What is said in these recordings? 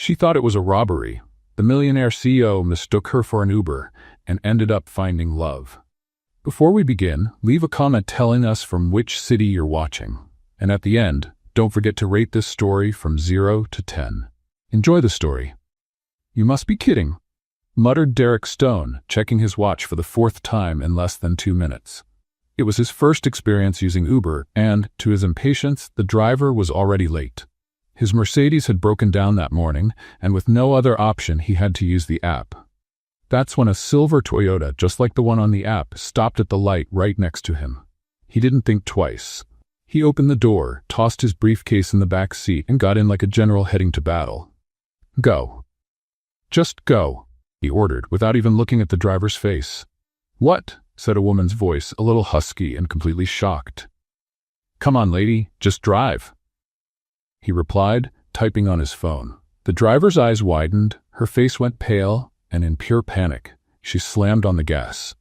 She thought it was a robbery. The millionaire CEO mistook her for an Uber and ended up finding love. Before we begin, leave a comment telling us from which city you're watching. And at the end, don't forget to rate this story from 0 to 10. Enjoy the story. "You must be kidding," muttered Derek Stone, checking his watch for the 4th time in less than 2 minutes. It was his first experience using Uber, and, to his impatience, the driver was already late. His Mercedes had broken down that morning, and with no other option, he had to use the app. That's when a silver Toyota, just like the one on the app, stopped at the light right next to him. He didn't think twice. He opened the door, tossed his briefcase in the back seat, and got in like a general heading to battle. "Go. Just go," he ordered, without even looking at the driver's face. "What?" said a woman's voice, a little husky and completely shocked. "Come on, lady, just drive," he replied, typing on his phone. The driver's eyes widened, her face went pale, and in pure panic, she slammed on the gas.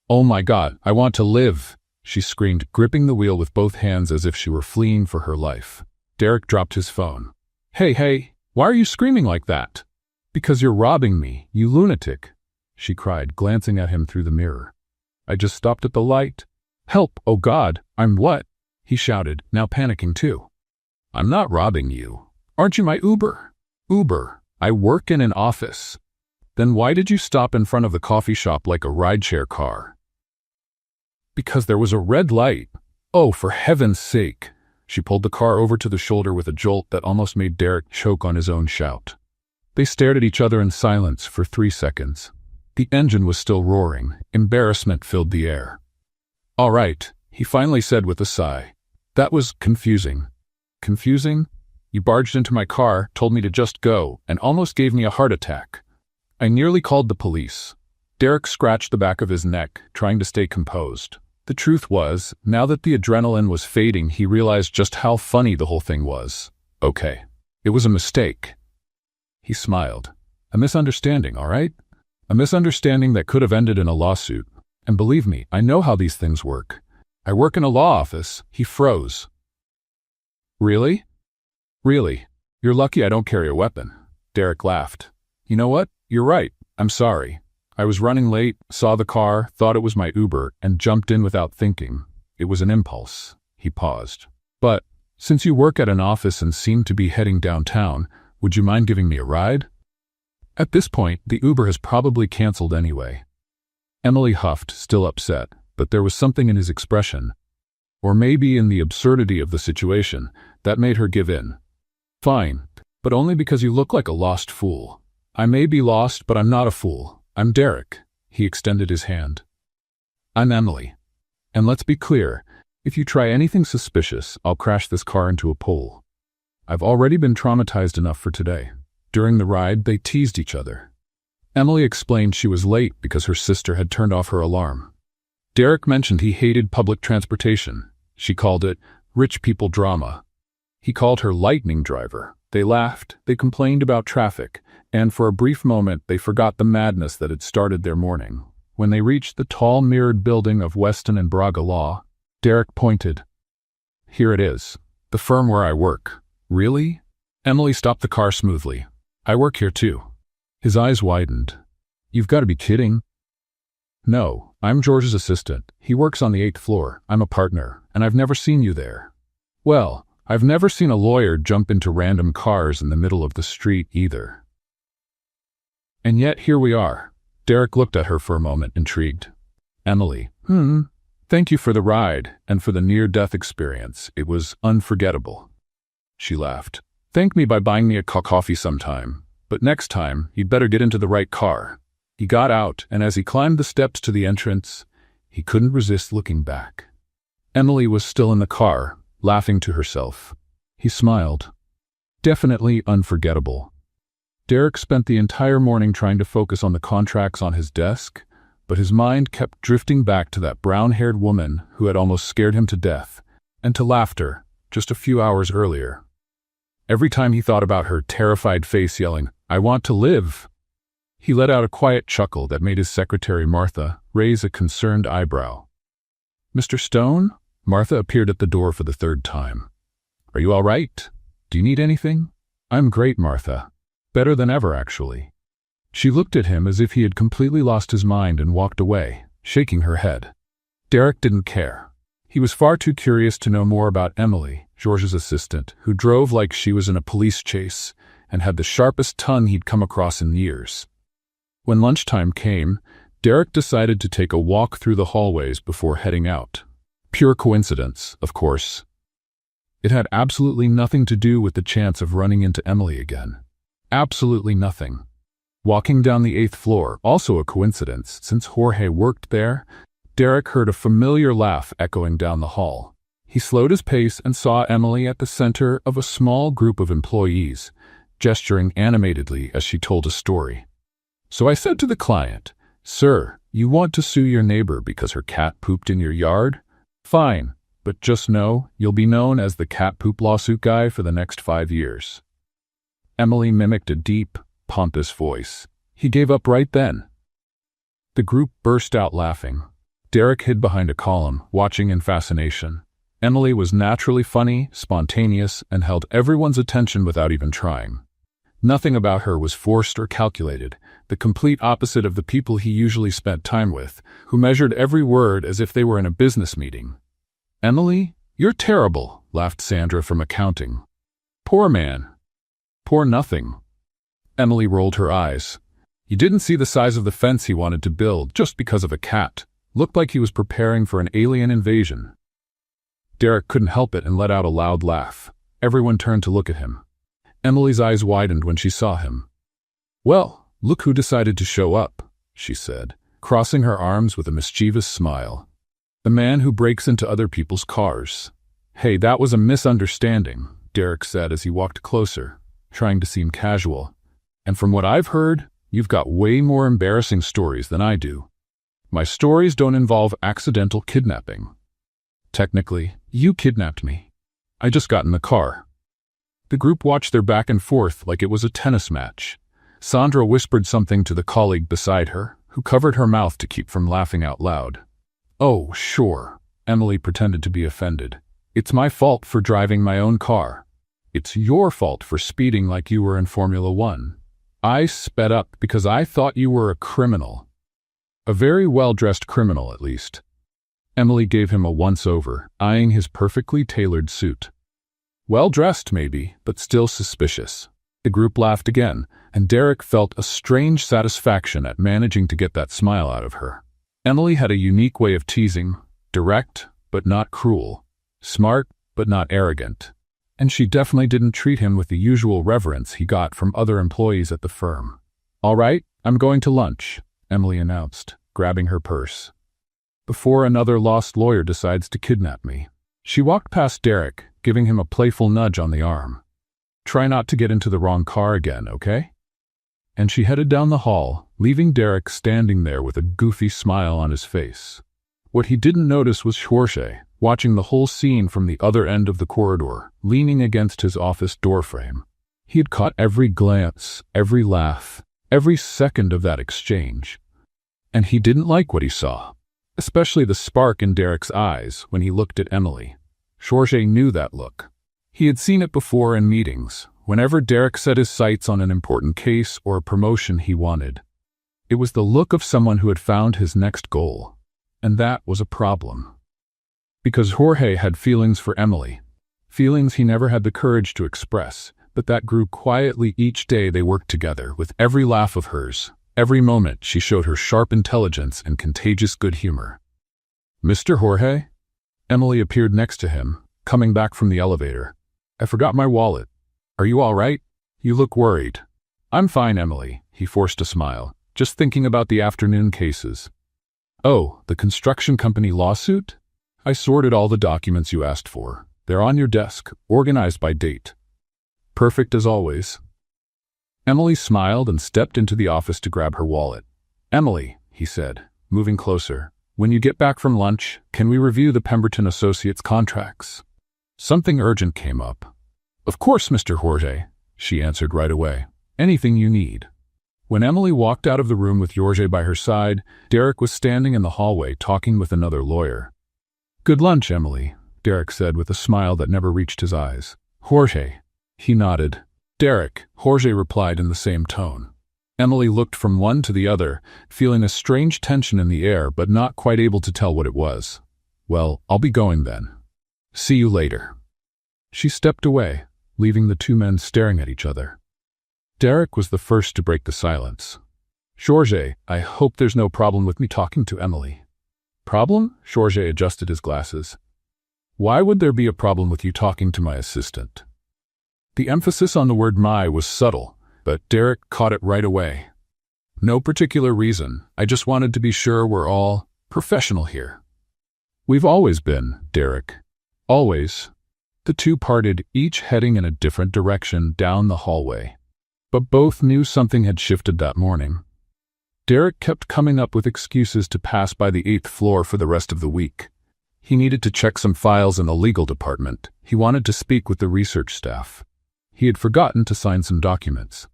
"Oh my God, I want to live," she screamed, gripping the wheel with both hands as if she were fleeing for her life. Derek dropped his phone. Hey, why are you screaming like that?" "Because you're robbing me, you lunatic," she cried, glancing at him through the mirror. "I just stopped at the light." "Help, oh God, I'm what?" he shouted, now panicking too. "I'm not robbing you. Aren't you my Uber?" "Uber? I work in an office." "Then why did you stop in front of the coffee shop like a rideshare car?" "Because there was a red light." "Oh, for heaven's sake." She pulled the car over to the shoulder with a jolt that almost made Derek choke on his own shout. They stared at each other in silence for 3 seconds. The engine was still roaring. Embarrassment filled the air. "All right," he finally said with a sigh. "That was confusing." "Confusing? You barged into my car, told me to just go, and almost gave me a heart attack. I nearly called the police." Derek scratched the back of his neck, trying to stay composed. The truth was, now that the adrenaline was fading, he realized just how funny the whole thing was. "Okay. It was a mistake." He smiled. "A misunderstanding, all right? A misunderstanding that could have ended in a lawsuit. And believe me, I know how these things work. I work in a law office." He froze. "Really?" "Really. You're lucky I don't carry a weapon." Derek laughed. "You know what? You're right. I'm sorry. I was running late, saw the car, thought it was my Uber, and jumped in without thinking. It was an impulse." He paused. "But, since you work at an office and seem to be heading downtown, would you mind giving me a ride?" At this point, the Uber has probably canceled anyway. Emily huffed, still upset, but there was something in his expression, or maybe in the absurdity of the situation, that made her give in. "Fine, but only because you look like a lost fool." "I may be lost, but I'm not a fool. I'm Derek." He extended his hand. "I'm Emily. And let's be clear, if you try anything suspicious, I'll crash this car into a pole. I've already been traumatized enough for today." During the ride, they teased each other. Emily explained she was late because her sister had turned off her alarm. Derek mentioned he hated public transportation. She called it rich people drama. He called her lightning driver. They laughed, they complained about traffic, and for a brief moment they forgot the madness that had started their morning. When they reached the tall mirrored building of Weston and Braga Law, Derek pointed. "Here it is. The firm where I work." "Really?" Emily stopped the car smoothly. "I work here too." His eyes widened. "You've got to be kidding." "No, I'm George's assistant. He works on the 8th floor. I'm a partner, and I've never seen you there." "Well, I've never seen a lawyer jump into random cars in the middle of the street either." "And yet here we are." Derek looked at her for a moment, intrigued. "Emily, thank you for the ride and for the near-death experience. It was unforgettable." She laughed. "Thank me by buying me a coffee sometime. But next time, you'd better get into the right car." He got out, and as he climbed the steps to the entrance, he couldn't resist looking back. Emily was still in the car, laughing to herself. He smiled. Definitely unforgettable. Derek spent the entire morning trying to focus on the contracts on his desk, but his mind kept drifting back to that brown-haired woman who had almost scared him to death, and to laughter just a few hours earlier. Every time he thought about her terrified face yelling, "I want to live," he let out a quiet chuckle that made his secretary, Martha, raise a concerned eyebrow. "Mr. Stone?" Martha appeared at the door for the 3rd time. "Are you all right? Do you need anything?" "I'm great, Martha." Better than ever, actually. She looked at him as if he had completely lost his mind and walked away, shaking her head. Derek didn't care. He was far too curious to know more about Emily, George's assistant, who drove like she was in a police chase and had the sharpest tongue he'd come across in years. When lunchtime came, Derek decided to take a walk through the hallways before heading out. Pure coincidence, of course. It had absolutely nothing to do with the chance of running into Emily again. Absolutely nothing. Walking down the 8th floor, also a coincidence, since Jorge worked there, Derek heard a familiar laugh echoing down the hall. He slowed his pace and saw Emily at the center of a small group of employees, gesturing animatedly as she told a story. So I said to the client, "Sir, you want to sue your neighbor because her cat pooped in your yard? Fine, but just know you'll be known as the cat poop lawsuit guy for the next 5 years." Emily mimicked a deep, pompous voice. He gave up right then. The group burst out laughing. Derek hid behind a column, watching in fascination. Emily was naturally funny, spontaneous, and held everyone's attention without even trying. Nothing about her was forced or calculated, the complete opposite of the people he usually spent time with, who measured every word as if they were in a business meeting. "Emily, you're terrible," laughed Sandra from accounting. "Poor man." "Poor nothing." Emily rolled her eyes. "You didn't see the size of the fence he wanted to build just because of a cat. Looked like he was preparing for an alien invasion." Derek couldn't help it and let out a loud laugh. Everyone turned to look at him. Emily's eyes widened when she saw him. "Well, look who decided to show up," she said, crossing her arms with a mischievous smile. "The man who breaks into other people's cars." "Hey, that was a misunderstanding," Derek said as he walked closer, trying to seem casual. "And from what I've heard, you've got way more embarrassing stories than I do. My stories don't involve accidental kidnapping. Technically, you kidnapped me. I just got in the car." The group watched their back and forth like it was a tennis match. Sandra whispered something to the colleague beside her, who covered her mouth to keep from laughing out loud. "Oh, sure," Emily pretended to be offended. "It's my fault for driving my own car. It's your fault for speeding like you were in Formula 1. I sped up because I thought you were a criminal. A very well-dressed criminal, at least." Emily gave him a once-over, eyeing his perfectly tailored suit. "Well-dressed, maybe, but still suspicious." The group laughed again, and Derek felt a strange satisfaction at managing to get that smile out of her. Emily had a unique way of teasing, direct but not cruel, smart but not arrogant. And she definitely didn't treat him with the usual reverence he got from other employees at the firm. "All right, I'm going to lunch," Emily announced, grabbing her purse. "Before another lost lawyer decides to kidnap me." She walked past Derek, giving him a playful nudge on the arm. "Try not to get into the wrong car again, okay?" And she headed down the hall, leaving Derek standing there with a goofy smile on his face. What he didn't notice was Jorge, watching the whole scene from the other end of the corridor, leaning against his office doorframe. He had caught every glance, every laugh, every second of that exchange. And he didn't like what he saw, especially the spark in Derek's eyes when he looked at Emily. Jorge knew that look. He had seen it before in meetings, whenever Derek set his sights on an important case or a promotion he wanted. It was the look of someone who had found his next goal, and that was a problem. Because Jorge had feelings for Emily, feelings he never had the courage to express, but that grew quietly each day they worked together. With every laugh of hers, every moment she showed her sharp intelligence and contagious good humor. "Mr. Jorge?" Emily appeared next to him, coming back from the elevator. "I forgot my wallet. Are you all right? You look worried." "I'm fine, Emily," he forced a smile, "just thinking about the afternoon cases." "Oh, the construction company lawsuit? I sorted all the documents you asked for. They're on your desk, organized by date." "Perfect as always." Emily smiled and stepped into the office to grab her wallet. "Emily," he said, moving closer, "when you get back from lunch, can we review the Pemberton Associates contracts?" Something urgent came up. "Of course, Mr. Jorge," she answered right away. "Anything you need." When Emily walked out of the room with Jorge by her side, Derek was standing in the hallway talking with another lawyer. "Good lunch, Emily," Derek said with a smile that never reached his eyes. "Jorge." He nodded. Derek, Jorge replied in the same tone. Emily looked from one to the other, feeling a strange tension in the air but not quite able to tell what it was. Well, I'll be going then. See you later. She stepped away, leaving the two men staring at each other. Derek was the first to break the silence. Jorge, I hope there's no problem with me talking to Emily. Problem? Jorge adjusted his glasses. Why would there be a problem with you talking to my assistant? The emphasis on the word my was subtle, but Derek caught it right away. No particular reason, I just wanted to be sure we're all professional here. We've always been, Derek. Always. The two parted, each heading in a different direction down the hallway. But both knew something had shifted that morning. Derek kept coming up with excuses to pass by the 8th floor for the rest of the week. He needed to check some files in the legal department. He wanted to speak with the research staff. He had forgotten to sign some documents.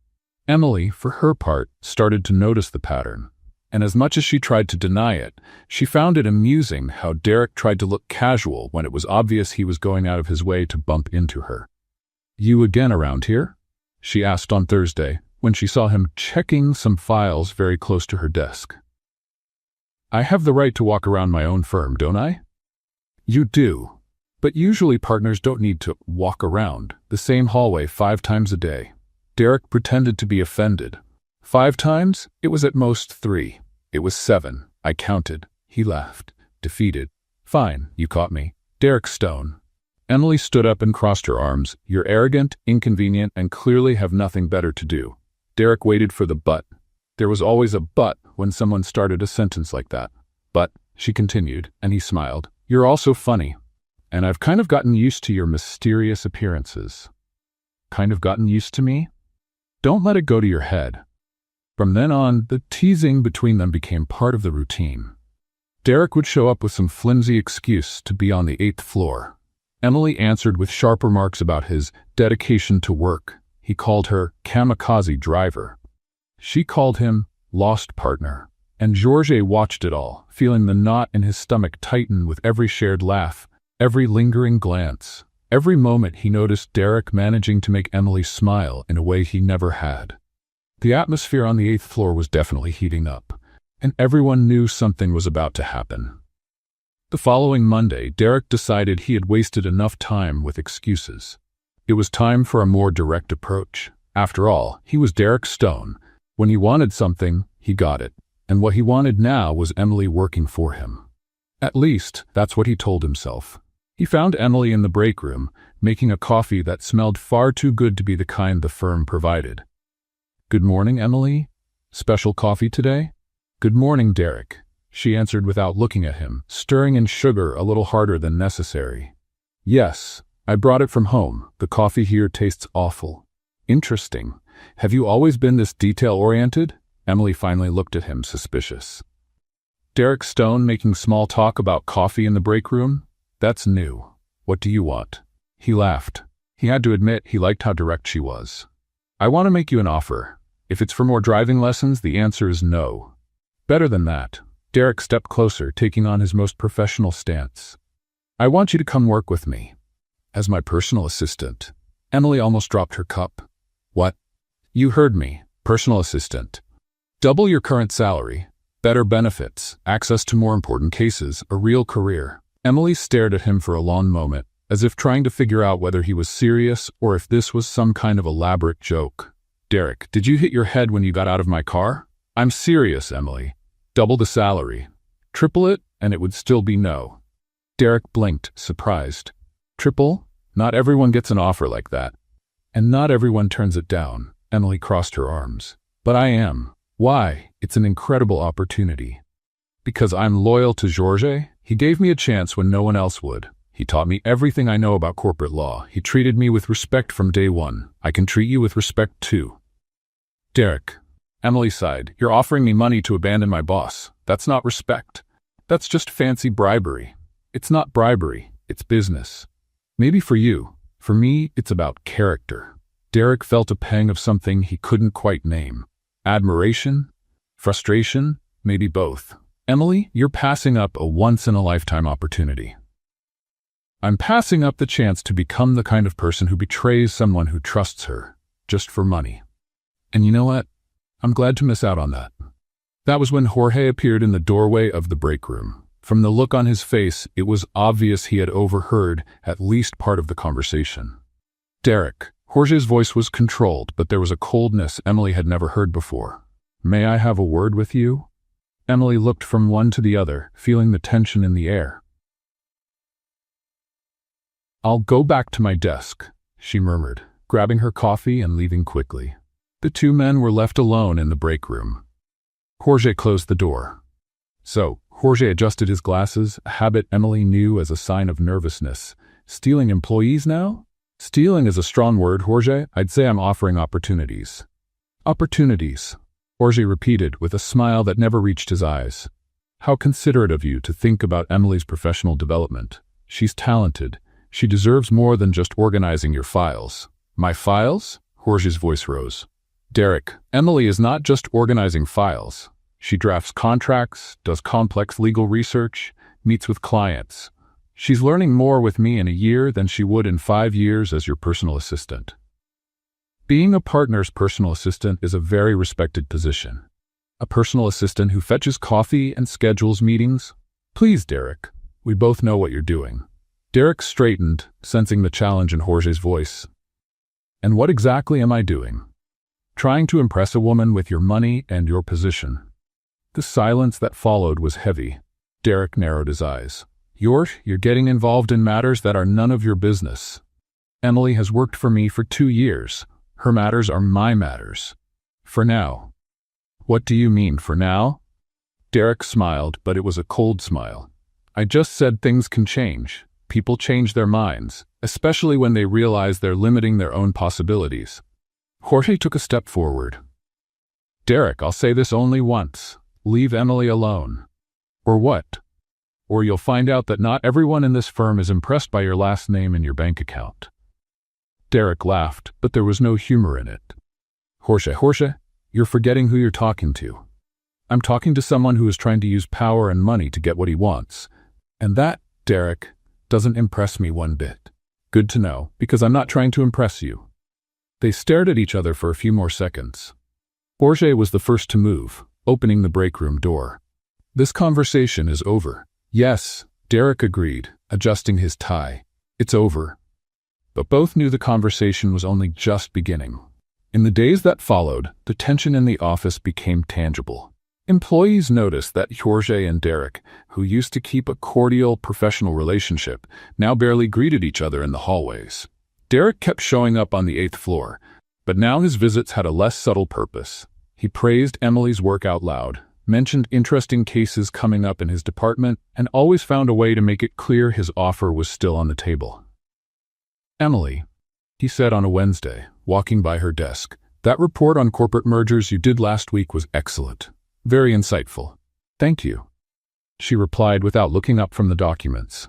Emily, for her part, started to notice the pattern. And as much as she tried to deny it, she found it amusing how Derek tried to look casual when it was obvious he was going out of his way to bump into her. You again around here? She asked on Thursday, when she saw him checking some files very close to her desk. I have the right to walk around my own firm, don't I? You do. But usually partners don't need to walk around the same hallway 5 times a day. Derek pretended to be offended. 5 times? It was at most 3. It was 7. I counted. He laughed, defeated. Fine, you caught me. Derek Stone. Emily stood up and crossed her arms. You're arrogant, inconvenient, and clearly have nothing better to do. Derek waited for the but. There was always a but when someone started a sentence like that. But, she continued, and he smiled, you're also funny. And I've kind of gotten used to your mysterious appearances. Kind of gotten used to me? Don't let it go to your head. From then on, the teasing between them became part of the routine. Derek would show up with some flimsy excuse to be on the 8th floor. Emily answered with sharp remarks about his dedication to work. He called her kamikaze driver. She called him lost partner. And Jorge watched it all, feeling the knot in his stomach tighten with every shared laugh, every lingering glance, every moment he noticed Derek managing to make Emily smile in a way he never had. The atmosphere on the 8th floor was definitely heating up, and everyone knew something was about to happen. The following Monday, Derek decided he had wasted enough time with excuses. It was time for a more direct approach. After all, he was Derek Stone. When he wanted something, he got it. And what he wanted now was Emily working for him. At least, that's what he told himself. He found Emily in the break room, making a coffee that smelled far too good to be the kind the firm provided. Good morning, Emily. Special coffee today? Good morning, Derek. She answered without looking at him, stirring in sugar a little harder than necessary. Yes, I brought it from home. The coffee here tastes awful. Interesting. Have you always been this detail-oriented? Emily finally looked at him, suspicious. Derek Stone making small talk about coffee in the break room? That's new. What do you want? He laughed. He had to admit he liked how direct she was. I want to make you an offer. If it's for more driving lessons, the answer is no. Better than that. Derek stepped closer, taking on his most professional stance. I want you to come work with me. As my personal assistant. Emily almost dropped her cup. What? You heard me. Personal assistant. Double your current salary, better benefits, access to more important cases, a real career. Emily stared at him for a long moment, as if trying to figure out whether he was serious or if this was some kind of elaborate joke. Derek, did you hit your head when you got out of my car? I'm serious, Emily. Double the salary. Triple it, and it would still be no. Derek blinked, surprised. Triple? Not everyone gets an offer like that. And not everyone turns it down. Emily crossed her arms. But I am. Why? It's an incredible opportunity. Because I'm loyal to Jorge? He gave me a chance when no one else would. He taught me everything I know about corporate law. He treated me with respect from day one. I can treat you with respect too. Derek. Emily sighed. You're offering me money to abandon my boss. That's not respect. That's just fancy bribery. It's not bribery. It's business. Maybe for you. For me, it's about character. Derek felt a pang of something he couldn't quite name. Admiration? Frustration? Maybe both. Emily, you're passing up a once-in-a-lifetime opportunity. I'm passing up the chance to become the kind of person who betrays someone who trusts her. just for money. And you know what? I'm glad to miss out on that. That was when Jorge appeared in the doorway of the break room. From the look on his face, it was obvious he had overheard at least part of the conversation. Derek. Jorge's voice was controlled, but there was a coldness Emily had never heard before. May I have a word with you? Emily looked from one to the other, feeling the tension in the air. I'll go back to my desk, she murmured, grabbing her coffee and leaving quickly. The two men were left alone in the break room. Jorge closed the door. So, Jorge adjusted his glasses, a habit Emily knew as a sign of nervousness. Stealing employees now? Stealing is a strong word, Jorge. I'd say I'm offering opportunities. Opportunities, Jorge repeated with a smile that never reached his eyes. How considerate of you to think about Emily's professional development. She's talented. She deserves more than just organizing your files. My files? Jorge's voice rose. Derek, Emily is not just organizing files. She drafts contracts, does complex legal research, meets with clients. She's learning more with me in a year than she would in 5 years as your personal assistant. Being a partner's personal assistant is a very respected position. A personal assistant who fetches coffee and schedules meetings? Please, Derek, we both know what you're doing. Derek straightened, sensing the challenge in Jorge's voice. And what exactly am I doing? Trying to impress a woman with your money and your position. The silence that followed was heavy. Derek narrowed his eyes. You're getting involved in matters that are none of your business. Emily has worked for me for 2 years. Her matters are my matters. For now. What do you mean, for now? Derek smiled, but it was a cold smile. I just said things can change. People change their minds, especially when they realize they're limiting their own possibilities. Jorge took a step forward. Derek, I'll say this only once. Leave Emily alone. Or what? Or you'll find out that not everyone in this firm is impressed by your last name and your bank account. Derek laughed, but there was no humor in it. Jorge, you're forgetting who you're talking to. I'm talking to someone who is trying to use power and money to get what he wants. And that, Derek, doesn't impress me one bit. Good to know, because I'm not trying to impress you. They stared at each other for a few more seconds. Jorge was the first to move, opening the break room door. This conversation is over. Yes, Derek agreed, adjusting his tie. It's over. But both knew the conversation was only just beginning. In the days that followed, the tension in the office became tangible. Employees noticed that Jorge and Derek, who used to keep a cordial, professional relationship, now barely greeted each other in the hallways. Derek kept showing up on the 8th floor, but now his visits had a less subtle purpose. He praised Emily's work out loud, mentioned interesting cases coming up in his department, and always found a way to make it clear his offer was still on the table. Emily, he said on a Wednesday, walking by her desk, that report on corporate mergers you did last week was excellent. Very insightful. Thank you, she replied without looking up from the documents.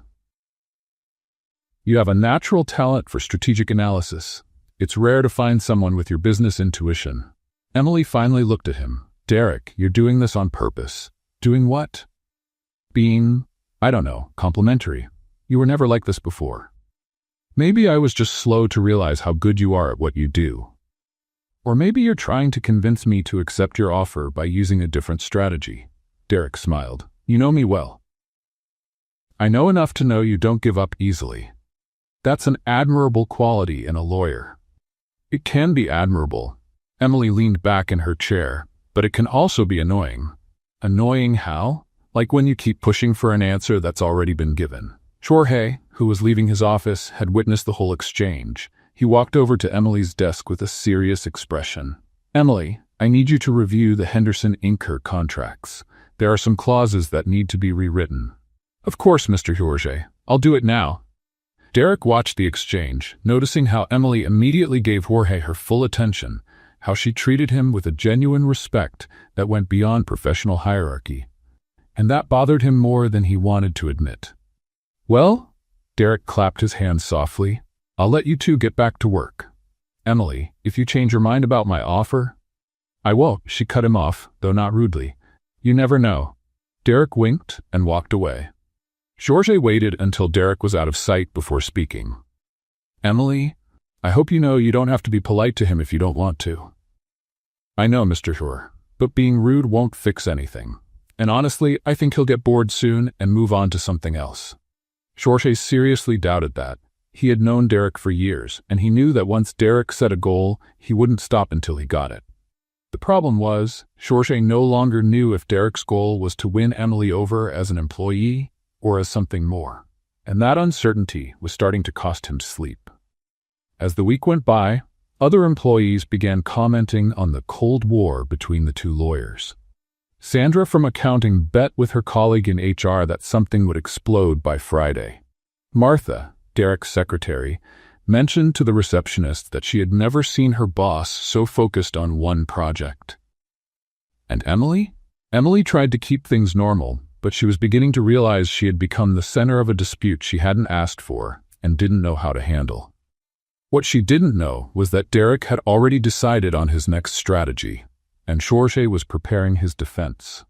You have a natural talent for strategic analysis. It's rare to find someone with your business intuition. Emily finally looked at him. Derek, you're doing this on purpose. Doing what? Being, I don't know, complimentary. You were never like this before. Maybe I was just slow to realize how good you are at what you do. Or maybe you're trying to convince me to accept your offer by using a different strategy. Derek smiled. You know me well. I know enough to know you don't give up easily. That's an admirable quality in a lawyer. It can be admirable. Emily leaned back in her chair, but it can also be annoying. Annoying how? Like when you keep pushing for an answer that's already been given. Jorge, who was leaving his office, had witnessed the whole exchange. He walked over to Emily's desk with a serious expression. Emily, I need you to review the Henderson Inker contracts. There are some clauses that need to be rewritten. Of course, Mr. Jorge. I'll do it now. Derek watched the exchange, noticing how Emily immediately gave Jorge her full attention, how she treated him with a genuine respect that went beyond professional hierarchy. And that bothered him more than he wanted to admit. Well, Derek clapped his hands softly. I'll let you two get back to work. Emily, if you change your mind about my offer, I won't, she cut him off, though not rudely. You never know. Derek winked and walked away. Jorge waited until Derek was out of sight before speaking. Emily, I hope you know you don't have to be polite to him if you don't want to. I know, Mr. Shore, but being rude won't fix anything. And honestly, I think he'll get bored soon and move on to something else. Jorge seriously doubted that. He had known Derek for years, and he knew that once Derek set a goal, he wouldn't stop until he got it. The problem was, Jorge no longer knew if Derek's goal was to win Emily over as an employee or as something more. And that uncertainty was starting to cost him sleep. As the week went by, other employees began commenting on the Cold War between the two lawyers. Sandra from accounting bet with her colleague in HR that something would explode by Friday. Martha, Derek's secretary, mentioned to the receptionist that she had never seen her boss so focused on one project. And Emily? Emily tried to keep things normal, but she was beginning to realize she had become the center of a dispute she hadn't asked for and didn't know how to handle. What she didn't know was that Derek had already decided on his next strategy, and Jorge was preparing his defense.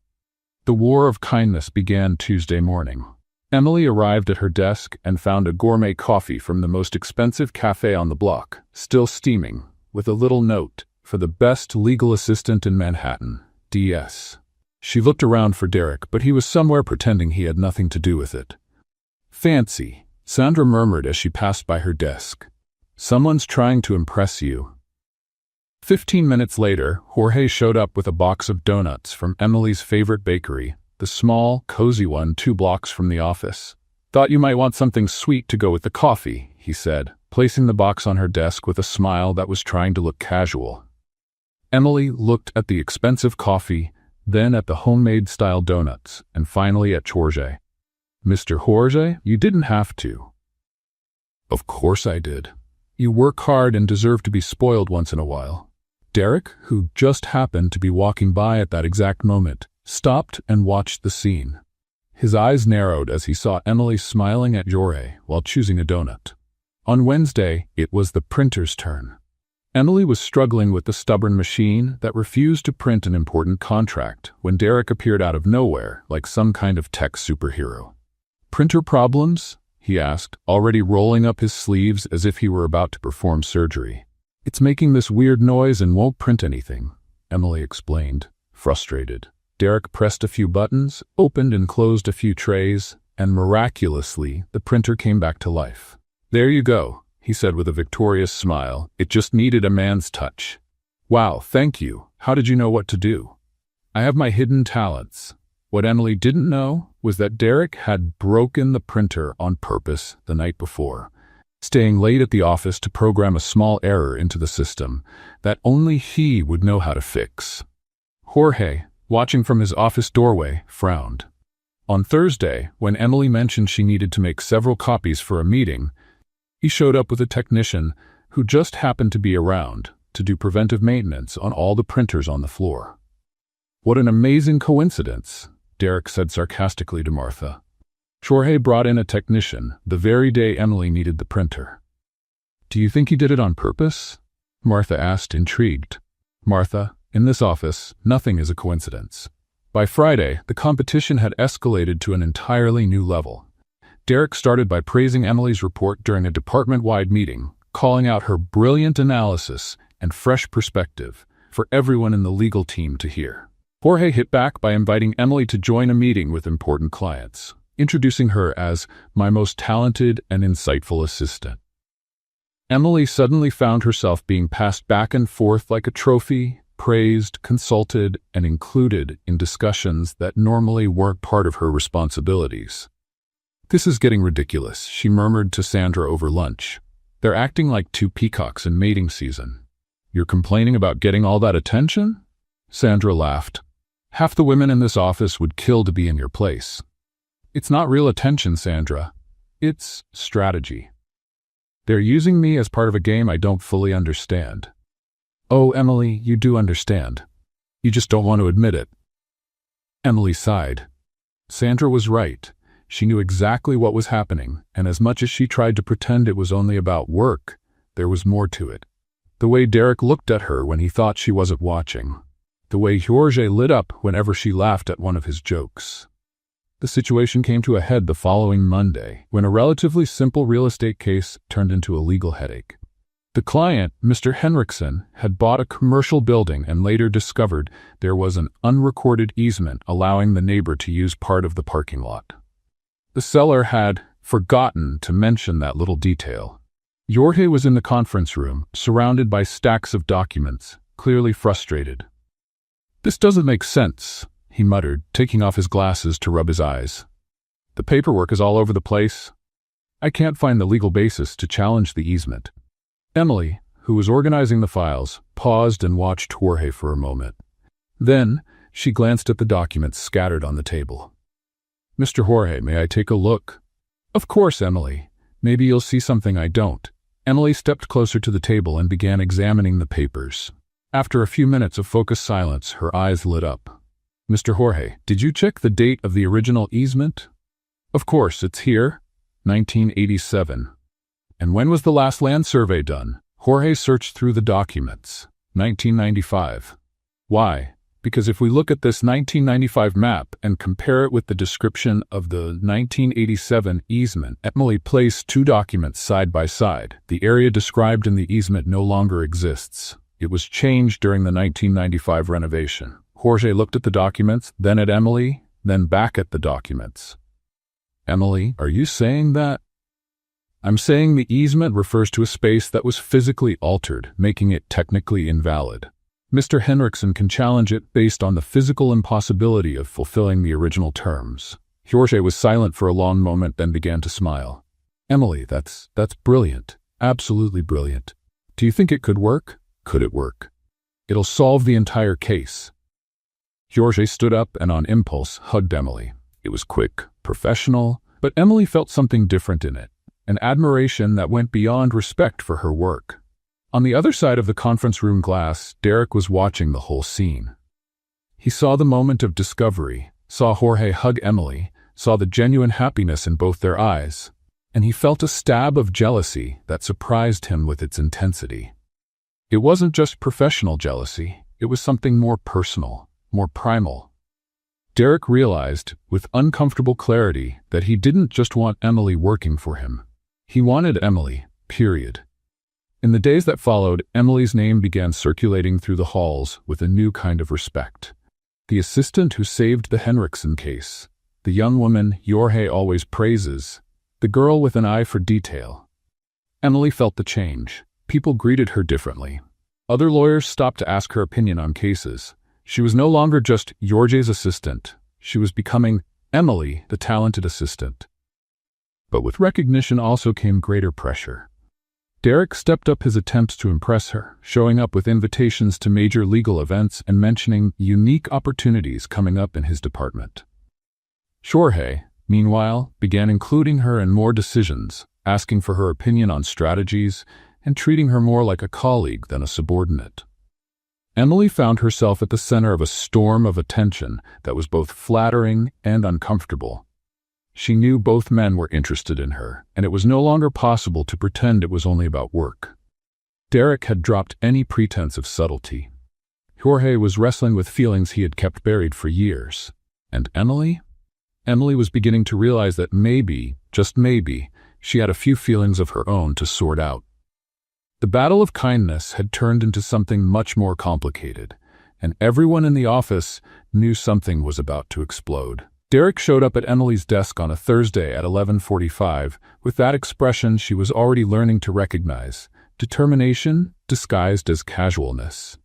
The war of kindness began Tuesday morning. Emily arrived at her desk and found a gourmet coffee from the most expensive cafe on the block, still steaming, with a little note, "For the best legal assistant in Manhattan, DS." She looked around for Derek, but he was somewhere pretending he had nothing to do with it. "Fancy," Sandra murmured as she passed by her desk. "Someone's trying to impress you." 15 minutes later, Jorge showed up with a box of donuts from Emily's favorite bakery, the small, cozy one 2 blocks from the office. "Thought you might want something sweet to go with the coffee," he said, placing the box on her desk with a smile that was trying to look casual. Emily looked at the expensive coffee, then at the homemade-style donuts, and finally at Jorge. "Mr. Jorge, you didn't have to." "Of course I did. You work hard and deserve to be spoiled once in a while." Derek, who just happened to be walking by at that exact moment, stopped and watched the scene. His eyes narrowed as he saw Emily smiling at Jorge while choosing a donut. On Wednesday, it was the printer's turn. Emily was struggling with the stubborn machine that refused to print an important contract when Derek appeared out of nowhere like some kind of tech superhero. "Printer problems?" he asked, already rolling up his sleeves as if he were about to perform surgery. "It's making this weird noise and won't print anything," Emily explained, frustrated. Derek pressed a few buttons, opened and closed a few trays, and miraculously, the printer came back to life. "There you go," he said with a victorious smile. "It just needed a man's touch." "Wow, thank you. How did you know what to do?" "I have my hidden talents." What Emily didn't know was that Derek had broken the printer on purpose the night before, staying late at the office to program a small error into the system that only he would know how to fix. Jorge, watching from his office doorway, frowned. On Thursday, when Emily mentioned she needed to make several copies for a meeting, he showed up with a technician who just happened to be around to do preventive maintenance on all the printers on the floor. "What an amazing coincidence," Derek said sarcastically to Martha. Jorge brought in a technician the very day Emily needed the printer. "Do you think he did it on purpose?" Martha asked, intrigued. "Martha, in this office, nothing is a coincidence." By Friday, the competition had escalated to an entirely new level. Derek started by praising Emily's report during a department-wide meeting, calling out her brilliant analysis and fresh perspective for everyone in the legal team to hear. Jorge hit back by inviting Emily to join a meeting with important clients, introducing her as "my most talented and insightful assistant." Emily suddenly found herself being passed back and forth like a trophy, praised, consulted, and included in discussions that normally weren't part of her responsibilities. "This is getting ridiculous," she murmured to Sandra over lunch. "They're acting like 2 peacocks in mating season." "You're complaining about getting all that attention?" Sandra laughed. "Half the women in this office would kill to be in your place." "It's not real attention, Sandra. It's strategy. They're using me as part of a game I don't fully understand." "Oh, Emily, you do understand. You just don't want to admit it." Emily sighed. Sandra was right. She knew exactly what was happening, and as much as she tried to pretend it was only about work, there was more to it. The way Derek looked at her when he thought she wasn't watching. The way Jorge lit up whenever she laughed at one of his jokes. The situation came to a head the following Monday, when a relatively simple real estate case turned into a legal headache. The The client, Mr. Henriksen, had bought a commercial building and later discovered there was an unrecorded easement allowing the neighbor to use part of the parking lot. The seller had forgotten to mention that little detail. Jorge was in the conference room, surrounded by stacks of documents, clearly frustrated. "This doesn't make sense," he muttered, taking off his glasses to rub his eyes. "The paperwork is all over the place. I can't find the legal basis to challenge the easement." Emily, who was organizing the files, paused and watched Jorge for a moment. Then, she glanced at the documents scattered on the table. "Mr. Jorge, may I take a look?" "Of course, Emily. Maybe you'll see something I don't." Emily stepped closer to the table and began examining the papers. After a few minutes of focused silence, her eyes lit up. "Mr. Jorge, did you check the date of the original easement?" "Of course, it's here. 1987. "And when was the last land survey done?" Jorge searched through the documents. 1995. "Why?" "Because if we look at this 1995 map and compare it with the description of the 1987 easement," Emily placed two documents side by side. "The area described in the easement no longer exists. It was changed during the 1995 renovation." Jorge looked at the documents, then at Emily, then back at the documents. "Emily, are you saying that?" "I'm saying the easement refers to a space that was physically altered, making it technically invalid. Mr. Henriksen can challenge it based on the physical impossibility of fulfilling the original terms." Jorge was silent for a long moment, then began to smile. "Emily, that's brilliant. Absolutely brilliant. Do you think it could work?" "Could it work? It'll solve the entire case." Jorge stood up and on impulse hugged Emily. It was quick, professional, but Emily felt something different in it. An admiration that went beyond respect for her work. On the other side of the conference room glass, Derek was watching the whole scene. He saw the moment of discovery, saw Jorge hug Emily, saw the genuine happiness in both their eyes, and he felt a stab of jealousy that surprised him with its intensity. It wasn't just professional jealousy, it was something more personal, more primal. Derek realized, with uncomfortable clarity, that he didn't just want Emily working for him. He wanted Emily, period. In the days that followed, Emily's name began circulating through the halls with a new kind of respect. The assistant who saved the Henriksen case, the young woman Jorge always praises, the girl with an eye for detail. Emily felt the change. People greeted her differently. Other lawyers stopped to ask her opinion on cases. She was no longer just Jorge's assistant. She was becoming Emily, the talented assistant. But with recognition also came greater pressure. Derek stepped up his attempts to impress her, showing up with invitations to major legal events and mentioning unique opportunities coming up in his department. Jorge, meanwhile, began including her in more decisions, asking for her opinion on strategies, and treating her more like a colleague than a subordinate. Emily found herself at the center of a storm of attention that was both flattering and uncomfortable. She knew both men were interested in her, and it was no longer possible to pretend it was only about work. Derek had dropped any pretense of subtlety. Jorge was wrestling with feelings he had kept buried for years. And Emily? Emily was beginning to realize that maybe, just maybe, she had a few feelings of her own to sort out. The battle of kindness had turned into something much more complicated, and everyone in the office knew something was about to explode. Derek showed up at Emily's desk on a Thursday at 11:45 with that expression she was already learning to recognize, determination disguised as casualness.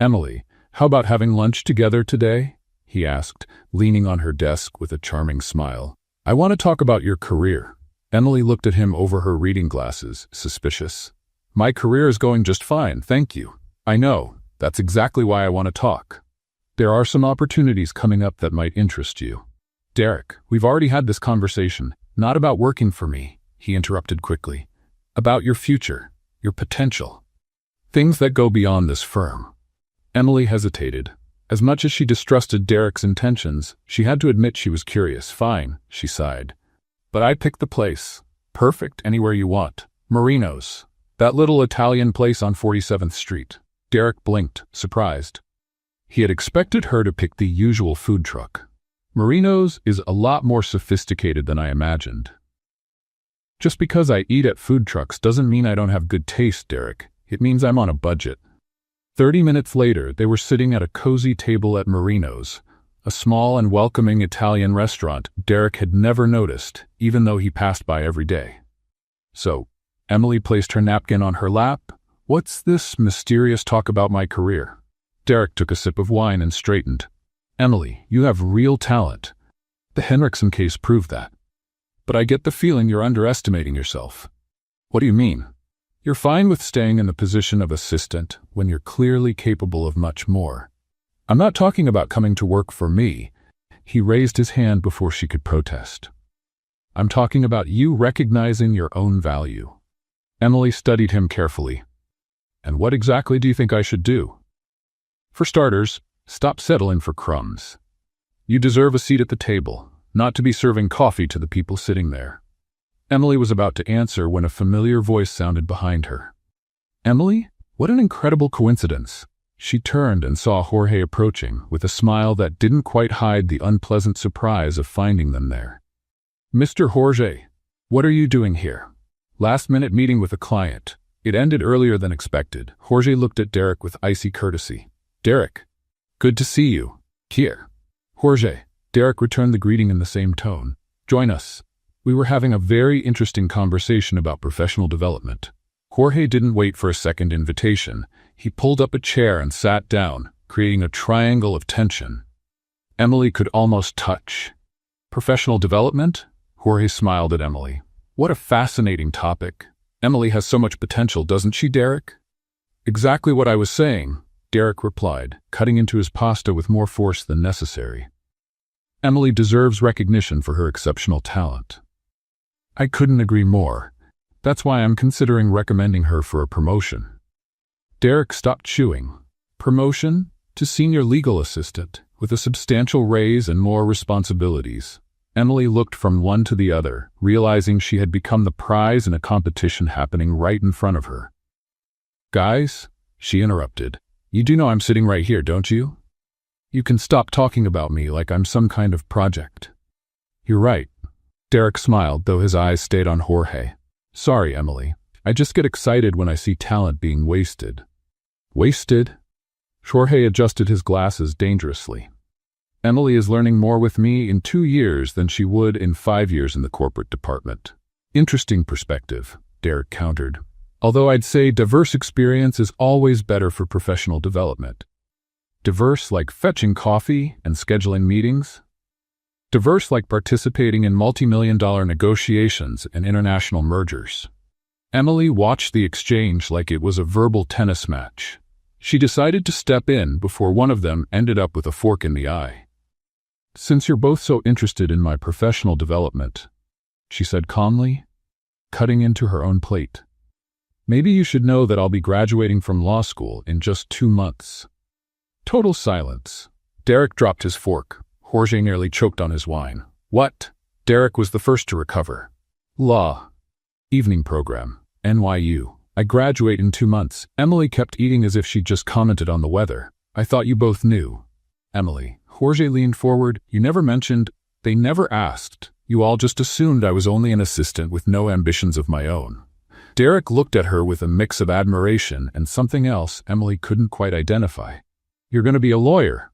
"Emily, how about having lunch together today?" he asked, leaning on her desk with a charming smile. "I want to talk about your career." Emily looked at him over her reading glasses, suspicious. "My career is going just fine, thank you." "I know, that's exactly why I want to talk. There are some opportunities coming up that might interest you." "Derek, we've already had this conversation. Not about working for me," he interrupted quickly. "About your future, your potential. Things that go beyond this firm." Emily hesitated. As much as she distrusted Derek's intentions, she had to admit she was curious. "Fine," she sighed. "But I picked the place. Perfect, anywhere you want. Marino's. That little Italian place on 47th Street. Derek blinked, surprised. He had expected her to pick the usual food truck. "Marino's is a lot more sophisticated than I imagined." Just because I eat at food trucks doesn't mean I don't have good taste, Derek. It means I'm on a budget. 30 minutes later, they were sitting at a cozy table at Marino's, a small and welcoming Italian restaurant Derek had never noticed, even though he passed by every day. So, Emily placed her napkin on her lap. What's this mysterious talk about my career? Derek took a sip of wine and straightened. Emily, you have real talent. The Henriksen case proved that. But I get the feeling you're underestimating yourself. What do you mean? You're fine with staying in the position of assistant when you're clearly capable of much more. I'm not talking about coming to work for me. He raised his hand before she could protest. I'm talking about you recognizing your own value. Emily studied him carefully. And what exactly do you think I should do? For starters, stop settling for crumbs. You deserve a seat at the table, not to be serving coffee to the people sitting there. Emily was about to answer when a familiar voice sounded behind her. Emily? What an incredible coincidence. She turned and saw Jorge approaching, with a smile that didn't quite hide the unpleasant surprise of finding them there. Mr. Jorge, what are you doing here? Last-minute meeting with a client. It ended earlier than expected. Jorge looked at Derek with icy courtesy. Derek, good to see you. Here. Jorge. Derek returned the greeting in the same tone. Join us. We were having a very interesting conversation about professional development. Jorge didn't wait for a second invitation. He pulled up a chair and sat down, creating a triangle of tension. Emily could almost touch. Professional development? Jorge smiled at Emily. What a fascinating topic. Emily has so much potential, doesn't she, Derek? Exactly what I was saying, Derek replied, cutting into his pasta with more force than necessary. Emily deserves recognition for her exceptional talent. I couldn't agree more. That's why I'm considering recommending her for a promotion. Derek stopped chewing. Promotion to senior legal assistant, with a substantial raise and more responsibilities. Emily looked from one to the other, realizing she had become the prize in a competition happening right in front of her. Guys, she interrupted. You do know I'm sitting right here, don't you? You can stop talking about me like I'm some kind of project. You're right. Derek smiled, though his eyes stayed on Jorge. Sorry, Emily. I just get excited when I see talent being wasted. Wasted? Jorge adjusted his glasses dangerously. Emily is learning more with me in 2 years than she would in 5 years in the corporate department. Interesting perspective, Derek countered. Although I'd say diverse experience is always better for professional development. Diverse like fetching coffee and scheduling meetings? Diverse like participating in multi-million-dollar negotiations and international mergers. Emily watched the exchange like it was a verbal tennis match. She decided to step in before one of them ended up with a fork in the eye. Since you're both so interested in my professional development, she said calmly, cutting into her own plate. Maybe you should know that I'll be graduating from law school in just 2 months. Total silence. Derek dropped his fork. Jorge nearly choked on his wine. What? Derek was the first to recover. Law. Evening program. NYU. I graduate in 2 months. Emily kept eating as if she'd just commented on the weather. I thought you both knew. Emily. Jorge leaned forward. You never mentioned. They never asked. You all just assumed I was only an assistant with no ambitions of my own. Derek looked at her with a mix of admiration and something else Emily couldn't quite identify. You're going to be a lawyer.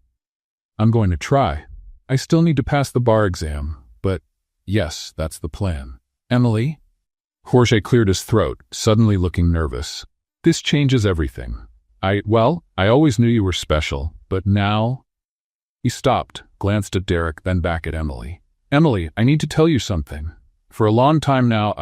I'm going to try. I still need to pass the bar exam, but yes, that's the plan. Emily? Jorge cleared his throat, suddenly looking nervous. This changes everything. I always knew you were special, but now... He stopped, glanced at Derek, then back at Emily. Emily, I need to tell you something. For a long time now,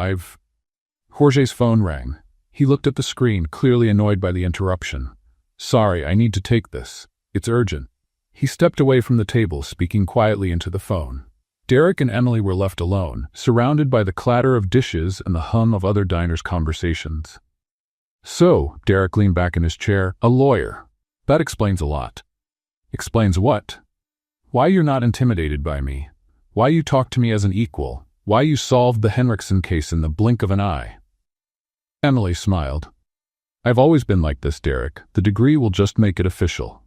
Jorge's phone rang. He looked at the screen, clearly annoyed by the interruption. Sorry, I need to take this. It's urgent. He stepped away from the table, speaking quietly into the phone. Derek and Emily were left alone, surrounded by the clatter of dishes and the hum of other diners' conversations. So, Derek leaned back in his chair, a lawyer. That explains a lot. Explains what? Why you're not intimidated by me. Why you talk to me as an equal. Why you solved the Henriksen case in the blink of an eye. Emily smiled. I've always been like this, Derek. The degree will just make it official.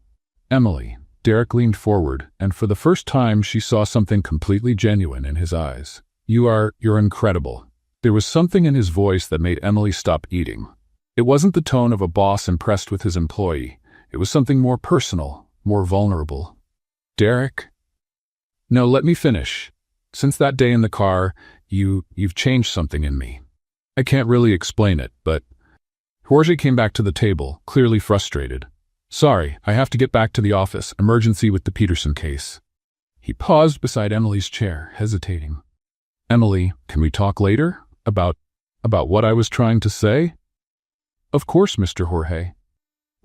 Emily. Derek leaned forward, and for the first time she saw something completely genuine in his eyes. You're incredible. There was something in his voice that made Emily stop eating. It wasn't the tone of a boss impressed with his employee. It was something more personal, more vulnerable. Derek? No, let me finish. Since that day in the car, you've changed something in me. I can't really explain it, but... Jorge came back to the table, clearly frustrated. Sorry, I have to get back to the office. Emergency with the Peterson case. He paused beside Emily's chair, hesitating. Emily, can we talk later? About what I was trying to say? Of course, Mr. Jorge.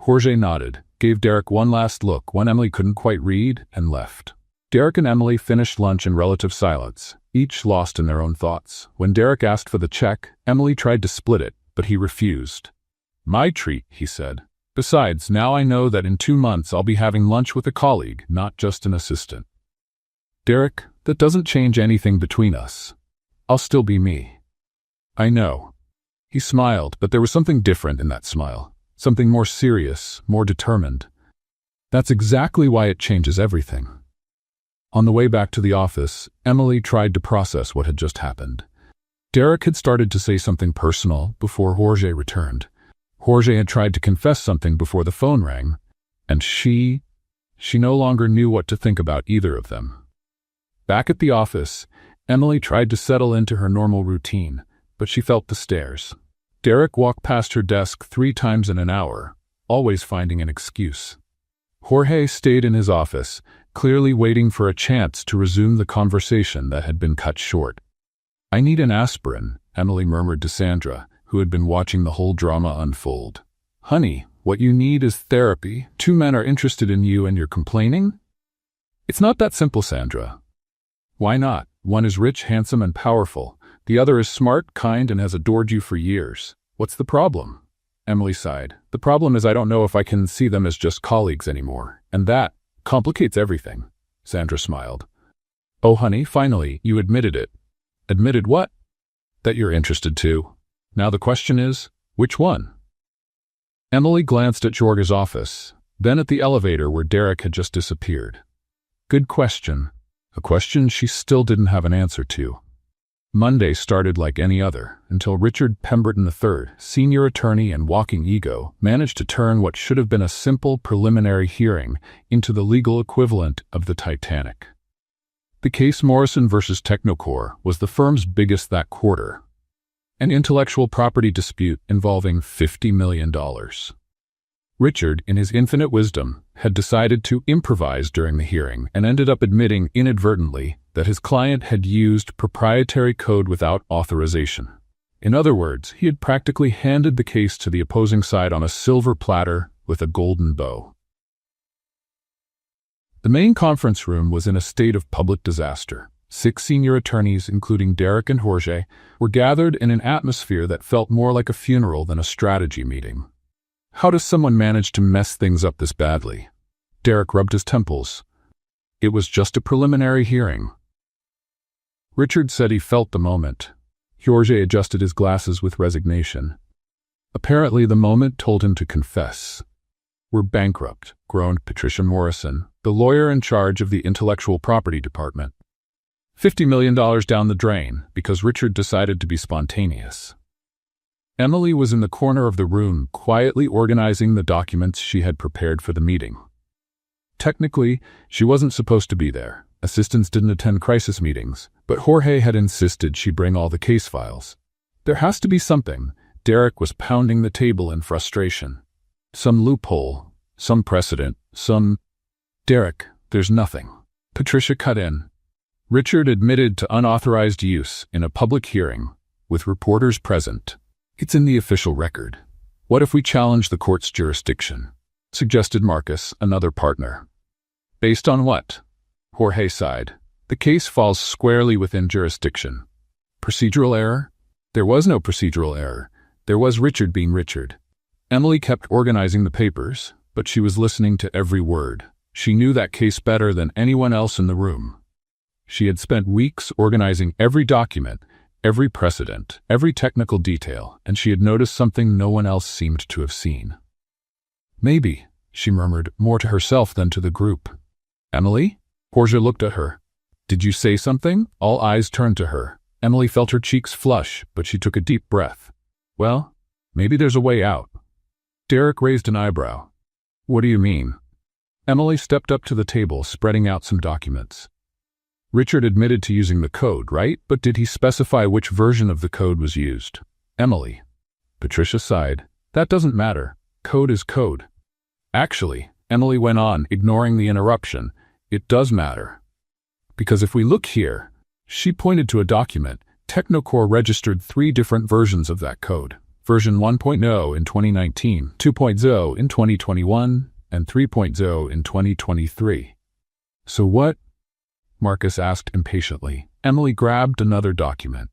Jorge nodded, gave Derek one last look when Emily couldn't quite read, and left. Derek and Emily finished lunch in relative silence, each lost in their own thoughts. When Derek asked for the check, Emily tried to split it, but he refused. My treat, he said. Besides, now I know that in 2 months I'll be having lunch with a colleague, not just an assistant. Derek, that doesn't change anything between us. I'll still be me. I know. He smiled, but there was something different in that smile. Something more serious, more determined. That's exactly why it changes everything. On the way back to the office, Emily tried to process what had just happened. Derek had started to say something personal before Jorge returned. Jorge had tried to confess something before the phone rang, and she no longer knew what to think about either of them. Back at the office, Emily tried to settle into her normal routine, but she felt the stares. Derek walked past her desk 3 times in an hour, always finding an excuse. Jorge stayed in his office, clearly waiting for a chance to resume the conversation that had been cut short. I need an aspirin, Emily murmured to Sandra, who had been watching the whole drama unfold. Honey, what you need is therapy. 2 men are interested in you and you're complaining? It's not that simple, Sandra. Why not? One is rich, handsome, and powerful. The other is smart, kind, and has adored you for years. What's the problem? Emily sighed. The problem is I don't know if I can see them as just colleagues anymore, and that complicates everything. Sandra smiled. Oh, honey, finally, you admitted it. Admitted what? That you're interested too. Now the question is, which one? Emily glanced at Jorge's office, then at the elevator where Derek had just disappeared. Good question. A question she still didn't have an answer to. Monday started like any other, until Richard Pemberton III, senior attorney and walking ego, managed to turn what should have been a simple preliminary hearing into the legal equivalent of the Titanic. The case Morrison versus Technocore was the firm's biggest that quarter, an intellectual property dispute involving $50 million. Richard, in his infinite wisdom, had decided to improvise during the hearing and ended up admitting inadvertently that his client had used proprietary code without authorization. In other words, he had practically handed the case to the opposing side on a silver platter with a golden bow. The main conference room was in a state of public disaster. 6 senior attorneys, including Derek and Jorge, were gathered in an atmosphere that felt more like a funeral than a strategy meeting. How does someone manage to mess things up this badly? Derek rubbed his temples. It was just a preliminary hearing. Richard said he felt the moment. Jorge adjusted his glasses with resignation. Apparently the moment told him to confess. We're bankrupt, groaned Patricia Morrison, the lawyer in charge of the intellectual property department. $50 million down the drain because Richard decided to be spontaneous. Emily was in the corner of the room, quietly organizing the documents she had prepared for the meeting. Technically, she wasn't supposed to be there. Assistants didn't attend crisis meetings, but Jorge had insisted she bring all the case files. There has to be something. Derek was pounding the table in frustration. Some loophole, some precedent, some... Derek, there's nothing. Patricia cut in. Richard admitted to unauthorized use in a public hearing, with reporters present. It's in the official record. What if we challenge the court's jurisdiction? Suggested Marcus, another partner. Based on what? Jorge sighed. The case falls squarely within jurisdiction. Procedural error? There was no procedural error. There was Richard being Richard. Emily kept organizing the papers, but she was listening to every word. She knew that case better than anyone else in the room. She had spent weeks organizing every document, every precedent, every technical detail, and she had noticed something no one else seemed to have seen. Maybe, she murmured, more to herself than to the group. Emily? Jorge looked at her. Did you say something? All eyes turned to her. Emily felt her cheeks flush, but she took a deep breath. Well, maybe there's a way out. Derek raised an eyebrow. What do you mean? Emily stepped up to the table, spreading out some documents. Richard admitted to using the code, right? But did he specify which version of the code was used? Emily. Patricia sighed. That doesn't matter. Code is code. Actually, Emily went on, ignoring the interruption, it does matter. Because if we look here, she pointed to a document. Technocore registered 3 different versions of that code. Version 1.0 in 2019, 2.0 in 2021, and 3.0 in 2023. So what? Marcus asked impatiently. Emily grabbed another document.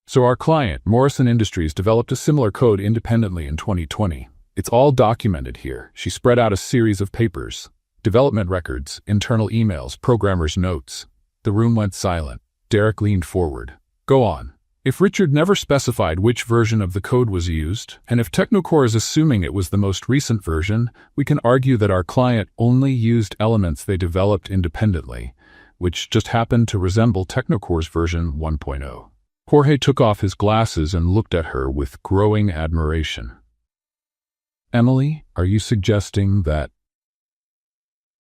So our client, Morrison Industries, developed a similar code independently in 2020. It's all documented here. She spread out a series of papers. Development records, internal emails, programmers' notes. The room went silent. Derek leaned forward. Go on. If Richard never specified which version of the code was used, and if Technocore is assuming it was the most recent version, we can argue that our client only used elements they developed independently, which just happened to resemble Technocore's version 1.0. Jorge took off his glasses and looked at her with growing admiration. Emily, are you suggesting that?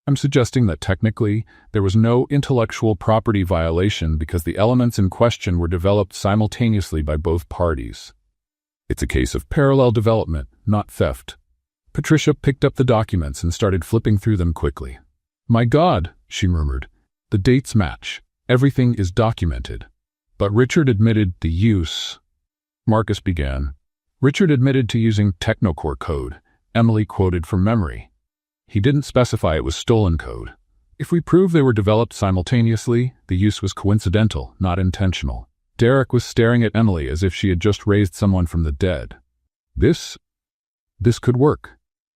I'm suggesting that technically, there was no intellectual property violation because the elements in question were developed simultaneously by both parties. It's a case of parallel development, not theft. Patricia picked up the documents and started flipping through them quickly. My God, she murmured. The dates match. Everything is documented. But Richard admitted the use. Marcus began. Richard admitted to using Technocore code. Emily quoted from memory. He didn't specify it was stolen code. If we prove they were developed simultaneously, the use was coincidental, not intentional. Derek was staring at Emily as if she had just raised someone from the dead. This could work.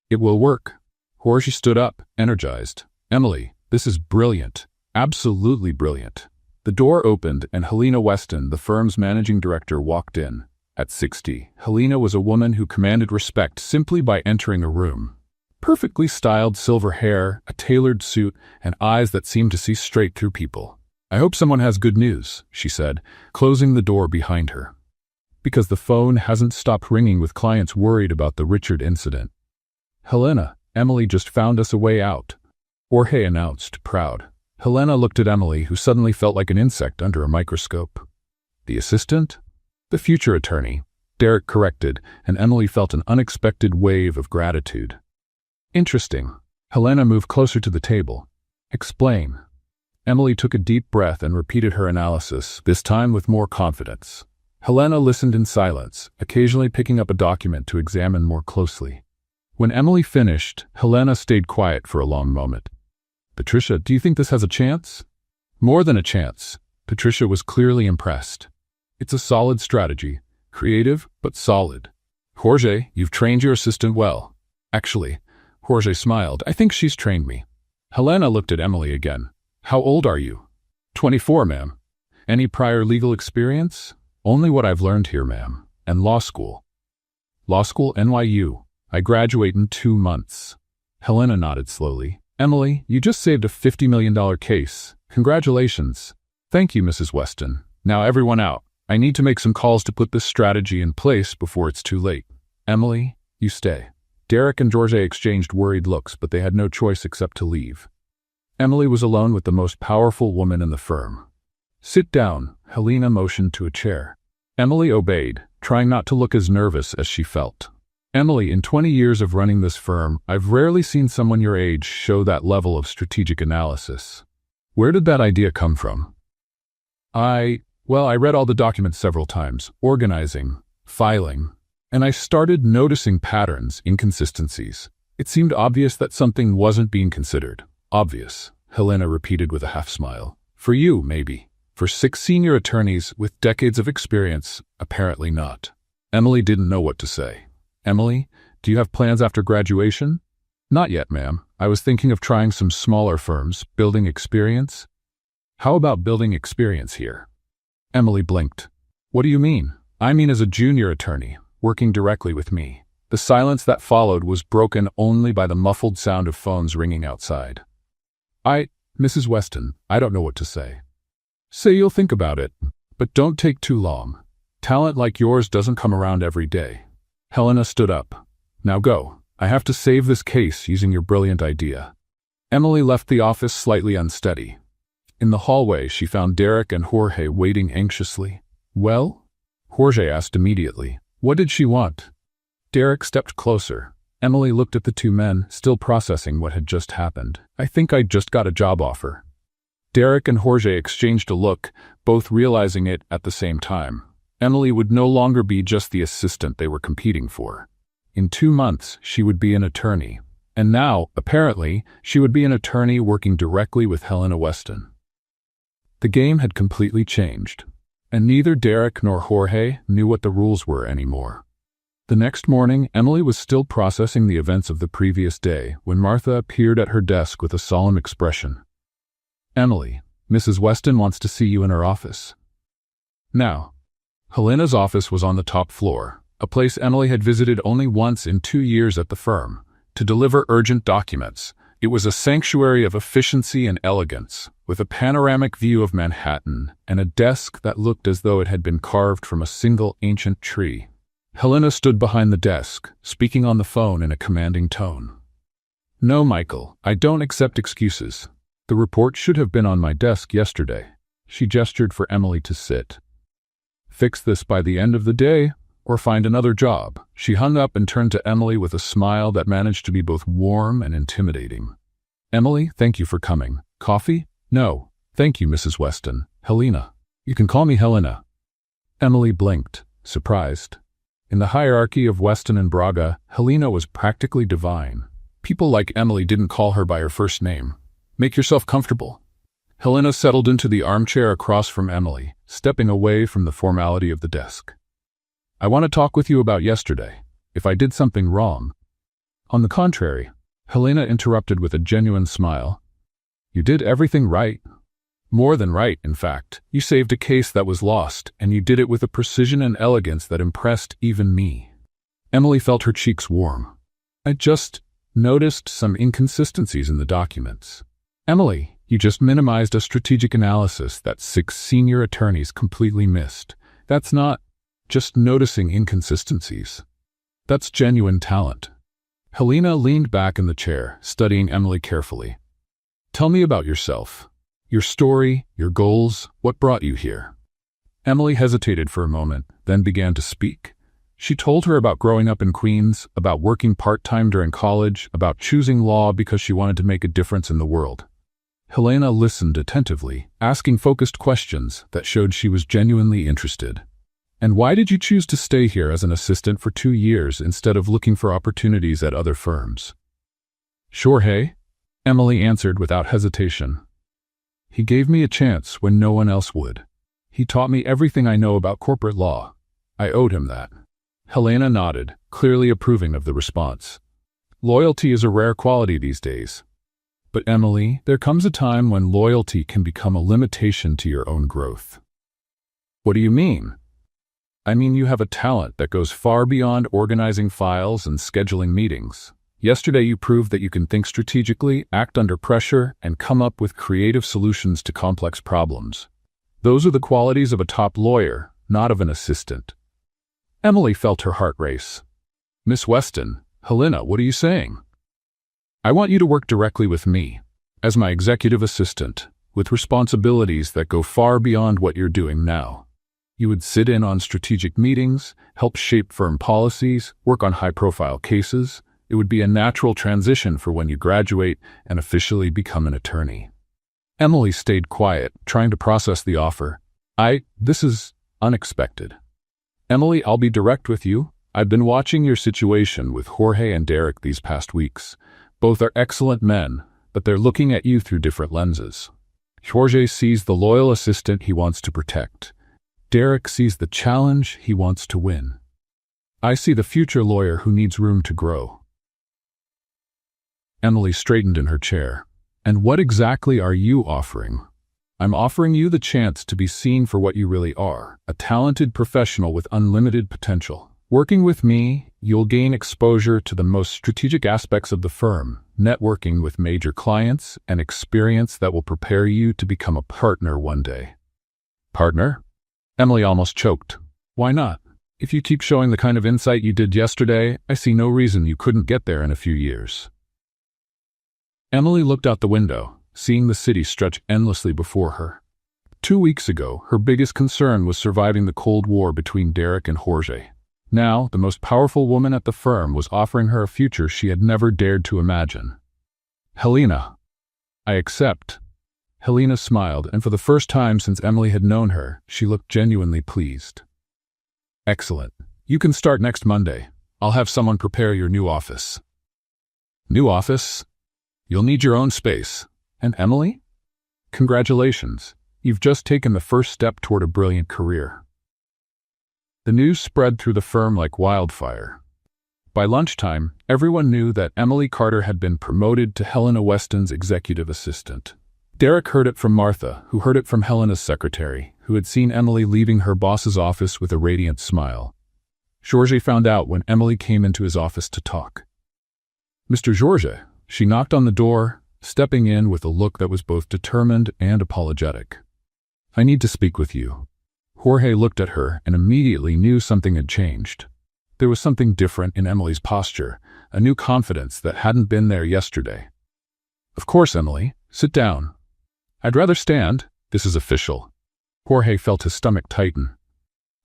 It will work. Jorge stood up, energized. Emily, this is brilliant. Absolutely brilliant. The door opened and Helena Weston, the firm's managing director, walked in. At 60, Helena was a woman who commanded respect simply by entering a room. Perfectly styled silver hair, a tailored suit, and eyes that seemed to see straight through people. I hope someone has good news, she said, closing the door behind her. Because the phone hasn't stopped ringing with clients worried about the Richard incident. Helena, Emily just found us a way out, Jorge announced, proud. Helena looked at Emily, who suddenly felt like an insect under a microscope. The assistant? The future attorney, Derek corrected, and Emily felt an unexpected wave of gratitude. Interesting. Helena moved closer to the table. Explain. Emily took a deep breath and repeated her analysis, this time with more confidence. Helena listened in silence, occasionally picking up a document to examine more closely. When Emily finished, Helena stayed quiet for a long moment. Patricia, do you think this has a chance? More than a chance. Patricia was clearly impressed. It's a solid strategy. Creative, but solid. Jorge, you've trained your assistant well. Actually, Jorge smiled. I think she's trained me. Helena looked at Emily again. How old are you? 24, ma'am. Any prior legal experience? Only what I've learned here, ma'am. And law school. Law school, NYU. I graduate in 2 months. Helena nodded slowly. Emily, you just saved a $50 million case. Congratulations. Thank you, Mrs. Weston. Now everyone out. I need to make some calls to put this strategy in place before it's too late. Emily, you stay. Derek and Jorge exchanged worried looks, but they had no choice except to leave. Emily was alone with the most powerful woman in the firm. Sit down, Helena motioned to a chair. Emily obeyed, trying not to look as nervous as she felt. Emily, in 20 years of running this firm, I've rarely seen someone your age show that level of strategic analysis. Where did that idea come from? I read all the documents several times, organizing, filing, and I started noticing patterns, inconsistencies. It seemed obvious that something wasn't being considered. Obvious, Helena repeated with a half-smile. For you, maybe. For 6 senior attorneys with decades of experience, apparently not. Emily didn't know what to say. Emily, do you have plans after graduation? Not yet, ma'am. I was thinking of trying some smaller firms, building experience. How about building experience here? Emily blinked. What do you mean? I mean as a junior attorney, working directly with me. The silence that followed was broken only by the muffled sound of phones ringing outside. Mrs. Weston, I don't know what to say. Say you'll think about it. But don't take too long. Talent like yours doesn't come around every day. Helena stood up. Now go. I have to save this case using your brilliant idea. Emily left the office slightly unsteady. In the hallway, she found Derek and Jorge waiting anxiously. Well? Jorge asked immediately. What did she want? Derek stepped closer. Emily looked at the two men, still processing what had just happened. I think I just got a job offer. Derek and Jorge exchanged a look, both realizing it at the same time. Emily would no longer be just the assistant they were competing for. In 2 months, she would be an attorney. And now, apparently, she would be an attorney working directly with Helena Weston. The game had completely changed, and neither Derek nor Jorge knew what the rules were anymore. The next morning, Emily was still processing the events of the previous day when Martha appeared at her desk with a solemn expression. Emily, Mrs. Weston wants to see you in her office. Now, Helena's office was on the top floor, a place Emily had visited only once in 2 years at the firm, to deliver urgent documents. It was a sanctuary of efficiency and elegance, with a panoramic view of Manhattan and a desk that looked as though it had been carved from a single ancient tree. Helena stood behind the desk, speaking on the phone in a commanding tone. No, Michael, I don't accept excuses. The report should have been on my desk yesterday. She gestured for Emily to sit. Fix this by the end of the day, or find another job. She hung up and turned to Emily with a smile that managed to be both warm and intimidating. Emily, thank you for coming. Coffee? No. Thank you, Mrs. Weston. Helena. You can call me Helena. Emily blinked, surprised. In the hierarchy of Weston and Braga, Helena was practically divine. People like Emily didn't call her by her first name. Make yourself comfortable. Helena settled into the armchair across from Emily, stepping away from the formality of the desk. I want to talk with you about yesterday, if I did something wrong. On the contrary, Helena interrupted with a genuine smile. You did everything right. More than right, in fact. You saved a case that was lost, and you did it with a precision and elegance that impressed even me. Emily felt her cheeks warm. I just noticed some inconsistencies in the documents. Emily, you just minimized a strategic analysis that 6 senior attorneys completely missed. That's not just noticing inconsistencies. That's genuine talent. Helena leaned back in the chair, studying Emily carefully. Tell me about yourself. Your story, your goals, what brought you here? Emily hesitated for a moment, then began to speak. She told her about growing up in Queens, about working part-time during college, about choosing law because she wanted to make a difference in the world. Helena listened attentively, asking focused questions that showed she was genuinely interested. And why did you choose to stay here as an assistant for 2 years instead of looking for opportunities at other firms? Jorge, Emily answered without hesitation. He gave me a chance when no one else would. He taught me everything I know about corporate law. I owed him that. Helena nodded, clearly approving of the response. Loyalty is a rare quality these days. But Emily, there comes a time when loyalty can become a limitation to your own growth. What do you mean? I mean, you have a talent that goes far beyond organizing files and scheduling meetings. Yesterday you proved that you can think strategically, act under pressure, and come up with creative solutions to complex problems. Those are the qualities of a top lawyer, not of an assistant. Emily felt her heart race. Miss Weston, Helena, what are you saying? I want you to work directly with me, as my executive assistant, with responsibilities that go far beyond what you're doing now. You would sit in on strategic meetings, help shape firm policies, work on high-profile cases. It would be a natural transition for when you graduate and officially become an attorney. Emily stayed quiet, trying to process the offer. This is unexpected. Emily, I'll be direct with you. I've been watching your situation with Jorge and Derek these past weeks. Both are excellent men, but they're looking at you through different lenses. Jorge sees the loyal assistant he wants to protect. Derek sees the challenge he wants to win. I see the future lawyer who needs room to grow. Emily straightened in her chair. And what exactly are you offering? I'm offering you the chance to be seen for what you really are, a talented professional with unlimited potential. Working with me, you'll gain exposure to the most strategic aspects of the firm, networking with major clients, and experience that will prepare you to become a partner one day. Partner? Emily almost choked. Why not? If you keep showing the kind of insight you did yesterday, I see no reason you couldn't get there in a few years. Emily looked out the window, seeing the city stretch endlessly before her. 2 weeks ago, her biggest concern was surviving the Cold War between Derek and Jorge. Now, the most powerful woman at the firm was offering her a future she had never dared to imagine. Helena. I accept. Helena smiled, and for the first time since Emily had known her, she looked genuinely pleased. Excellent. You can start next Monday. I'll have someone prepare your new office. New office? You'll need your own space. And Emily? Congratulations. You've just taken the first step toward a brilliant career. The news spread through the firm like wildfire. By lunchtime, everyone knew that Emily Carter had been promoted to Helena Weston's executive assistant. Derek heard it from Martha, who heard it from Helena's secretary, who had seen Emily leaving her boss's office with a radiant smile. Jorge found out when Emily came into his office to talk. Mr. Jorge, she knocked on the door, stepping in with a look that was both determined and apologetic. I need to speak with you. Jorge looked at her and immediately knew something had changed. There was something different in Emily's posture, a new confidence that hadn't been there yesterday. Of course, Emily. Sit down. I'd rather stand. This is official. Jorge felt his stomach tighten.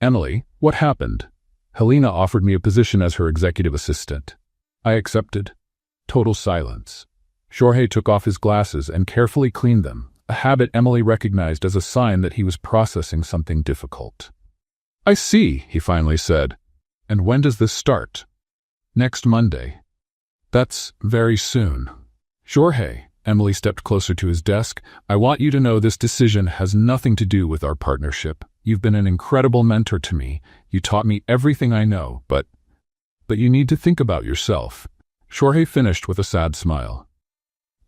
Emily, what happened? Helena offered me a position as her executive assistant. I accepted. Total silence. Jorge took off his glasses and carefully cleaned them, a habit Emily recognized as a sign that he was processing something difficult. I see, he finally said. And when does this start? Next Monday. That's very soon. Jorge, Emily stepped closer to his desk, I want you to know this decision has nothing to do with our partnership. You've been an incredible mentor to me. You taught me everything I know, but you need to think about yourself. Jorge finished with a sad smile.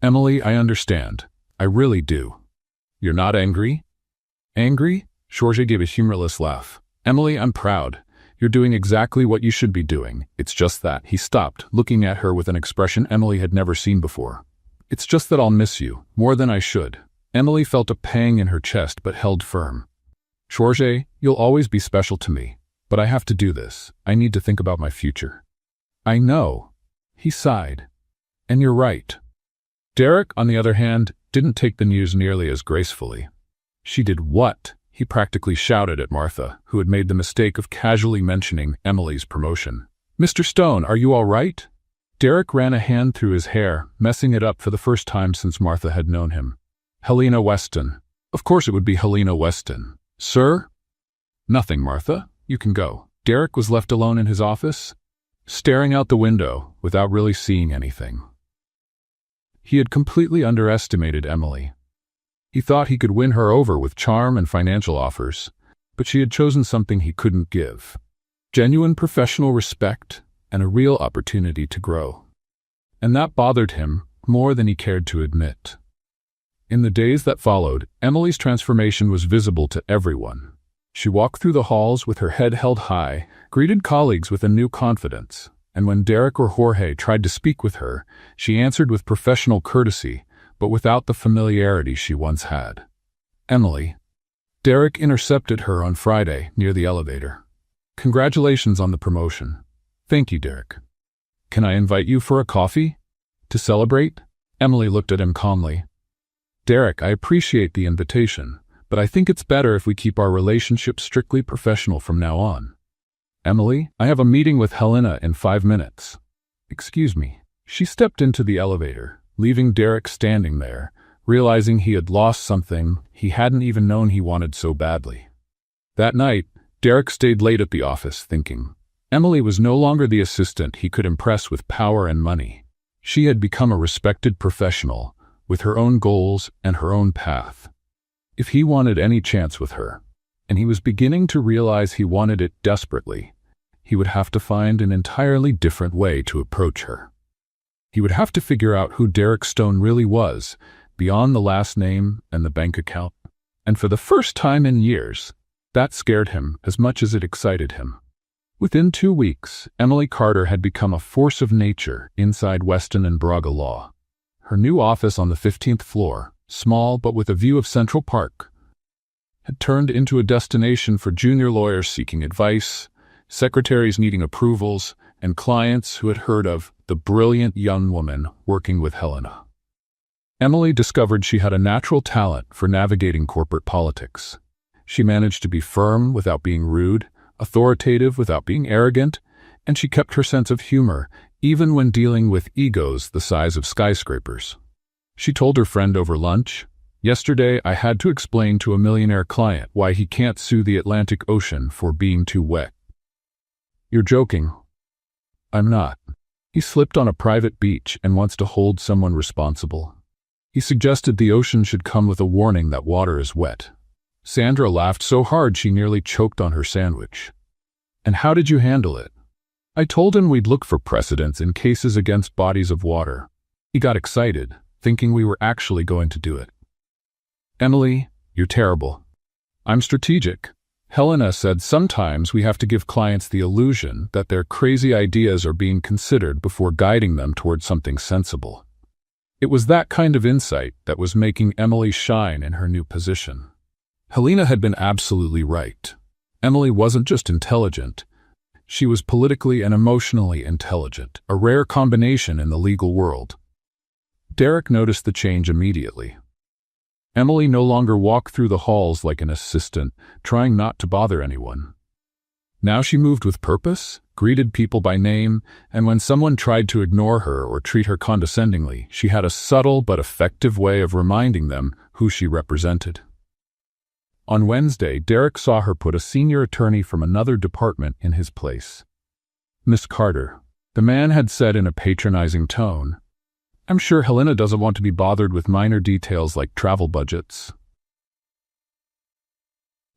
Emily, I understand. I really do. You're not angry? Angry? Jorge gave a humorless laugh. Emily, I'm proud. You're doing exactly what you should be doing. It's just that. He stopped, looking at her with an expression Emily had never seen before. It's just that I'll miss you, more than I should. Emily felt a pang in her chest but held firm. Jorge, you'll always be special to me, but I have to do this. I need to think about my future. I know. He sighed. And you're right. Derek, on the other hand, didn't take the news nearly as gracefully. She did what? He practically shouted at Martha, who had made the mistake of casually mentioning Emily's promotion. Mr. Stone, are you all right? Derek ran a hand through his hair, messing it up for the first time since Martha had known him. Helena Weston. Of course it would be Helena Weston. Sir? Nothing, Martha. You can go. Derek was left alone in his office, staring out the window without really seeing anything. He had completely underestimated Emily. He thought he could win her over with charm and financial offers, but she had chosen something he couldn't give. Genuine professional respect and a real opportunity to grow. And that bothered him more than he cared to admit. In the days that followed, Emily's transformation was visible to everyone. She walked through the halls with her head held high, greeted colleagues with a new confidence, and when Derek or Jorge tried to speak with her, she answered with professional courtesy, but without the familiarity she once had. Emily. Derek intercepted her on Friday near the elevator. Congratulations on the promotion. Thank you, Derek. Can I invite you for a coffee? To celebrate? Emily looked at him calmly. Derek, I appreciate the invitation, but I think it's better if we keep our relationship strictly professional from now on. Emily, I have a meeting with Helena in 5 minutes. Excuse me. She stepped into the elevator, leaving Derek standing there, realizing he had lost something he hadn't even known he wanted so badly. That night, Derek stayed late at the office thinking. Emily was no longer the assistant he could impress with power and money. She had become a respected professional, with her own goals and her own path. If he wanted any chance with her, and he was beginning to realize he wanted it desperately, he would have to find an entirely different way to approach her. He would have to figure out who Derek Stone really was, beyond the last name and the bank account. And for the first time in years, that scared him as much as it excited him. Within 2 weeks, Emily Carter had become a force of nature inside Weston and Braga Law. Her new office on the 15th floor, small but with a view of Central Park, had turned into a destination for junior lawyers seeking advice, secretaries needing approvals, and clients who had heard of the brilliant young woman working with Helena. Emily discovered she had a natural talent for navigating corporate politics. She managed to be firm without being rude, authoritative without being arrogant, and she kept her sense of humor even when dealing with egos the size of skyscrapers. She told her friend over lunch, "Yesterday I had to explain to a millionaire client why he can't sue the Atlantic Ocean for being too wet." "You're joking." "I'm not. He slipped on a private beach and wants to hold someone responsible. He suggested the ocean should come with a warning that water is wet." Sandra laughed so hard she nearly choked on her sandwich. "And how did you handle it?" "I told him we'd look for precedents in cases against bodies of water. He got excited, thinking we were actually going to do it." "Emily, you're terrible." "I'm strategic." Helena said sometimes we have to give clients the illusion that their crazy ideas are being considered before guiding them toward something sensible. It was that kind of insight that was making Emily shine in her new position. Helena had been absolutely right. Emily wasn't just intelligent. She was politically and emotionally intelligent, a rare combination in the legal world. Derek noticed the change immediately. Emily no longer walked through the halls like an assistant, trying not to bother anyone. Now she moved with purpose, greeted people by name, and when someone tried to ignore her or treat her condescendingly, she had a subtle but effective way of reminding them who she represented. On Wednesday, Derek saw her put a senior attorney from another department in his place. "Miss Carter," the man had said in a patronizing tone, "I'm sure Helena doesn't want to be bothered with minor details like travel budgets."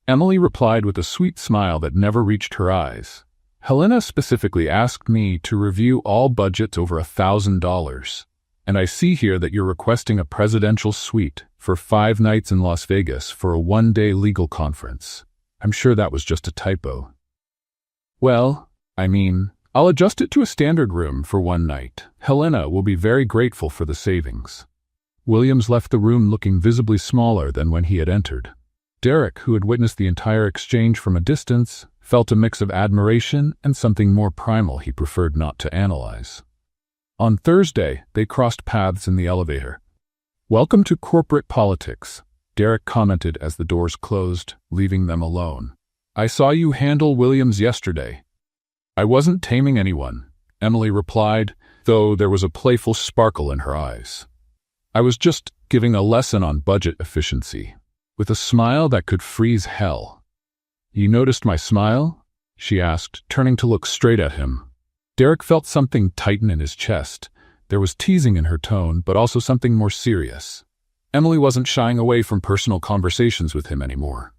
Emily replied with a sweet smile that never reached her eyes. "Helena specifically asked me to review all budgets over $1,000, and I see here that you're requesting a presidential suite for 5 nights in Las Vegas for a 1-day legal conference. I'm sure that was just a typo." "Well, I mean, I'll adjust it to a standard room for 1 night. Helena will be very grateful for the savings." Williams left the room looking visibly smaller than when he had entered. Derek, who had witnessed the entire exchange from a distance, felt a mix of admiration and something more primal he preferred not to analyze. On Thursday, they crossed paths in the elevator. "Welcome to corporate politics," Derek commented as the doors closed, leaving them alone. "I saw you handle Williams yesterday." "I wasn't taming anyone," Emily replied, though there was a playful sparkle in her eyes. "I was just giving a lesson on budget efficiency," with a smile that could freeze hell. "You noticed my smile?" she asked, turning to look straight at him. Derek felt something tighten in his chest. There was teasing in her tone, but also something more serious. Emily wasn't shying away from personal conversations with him anymore.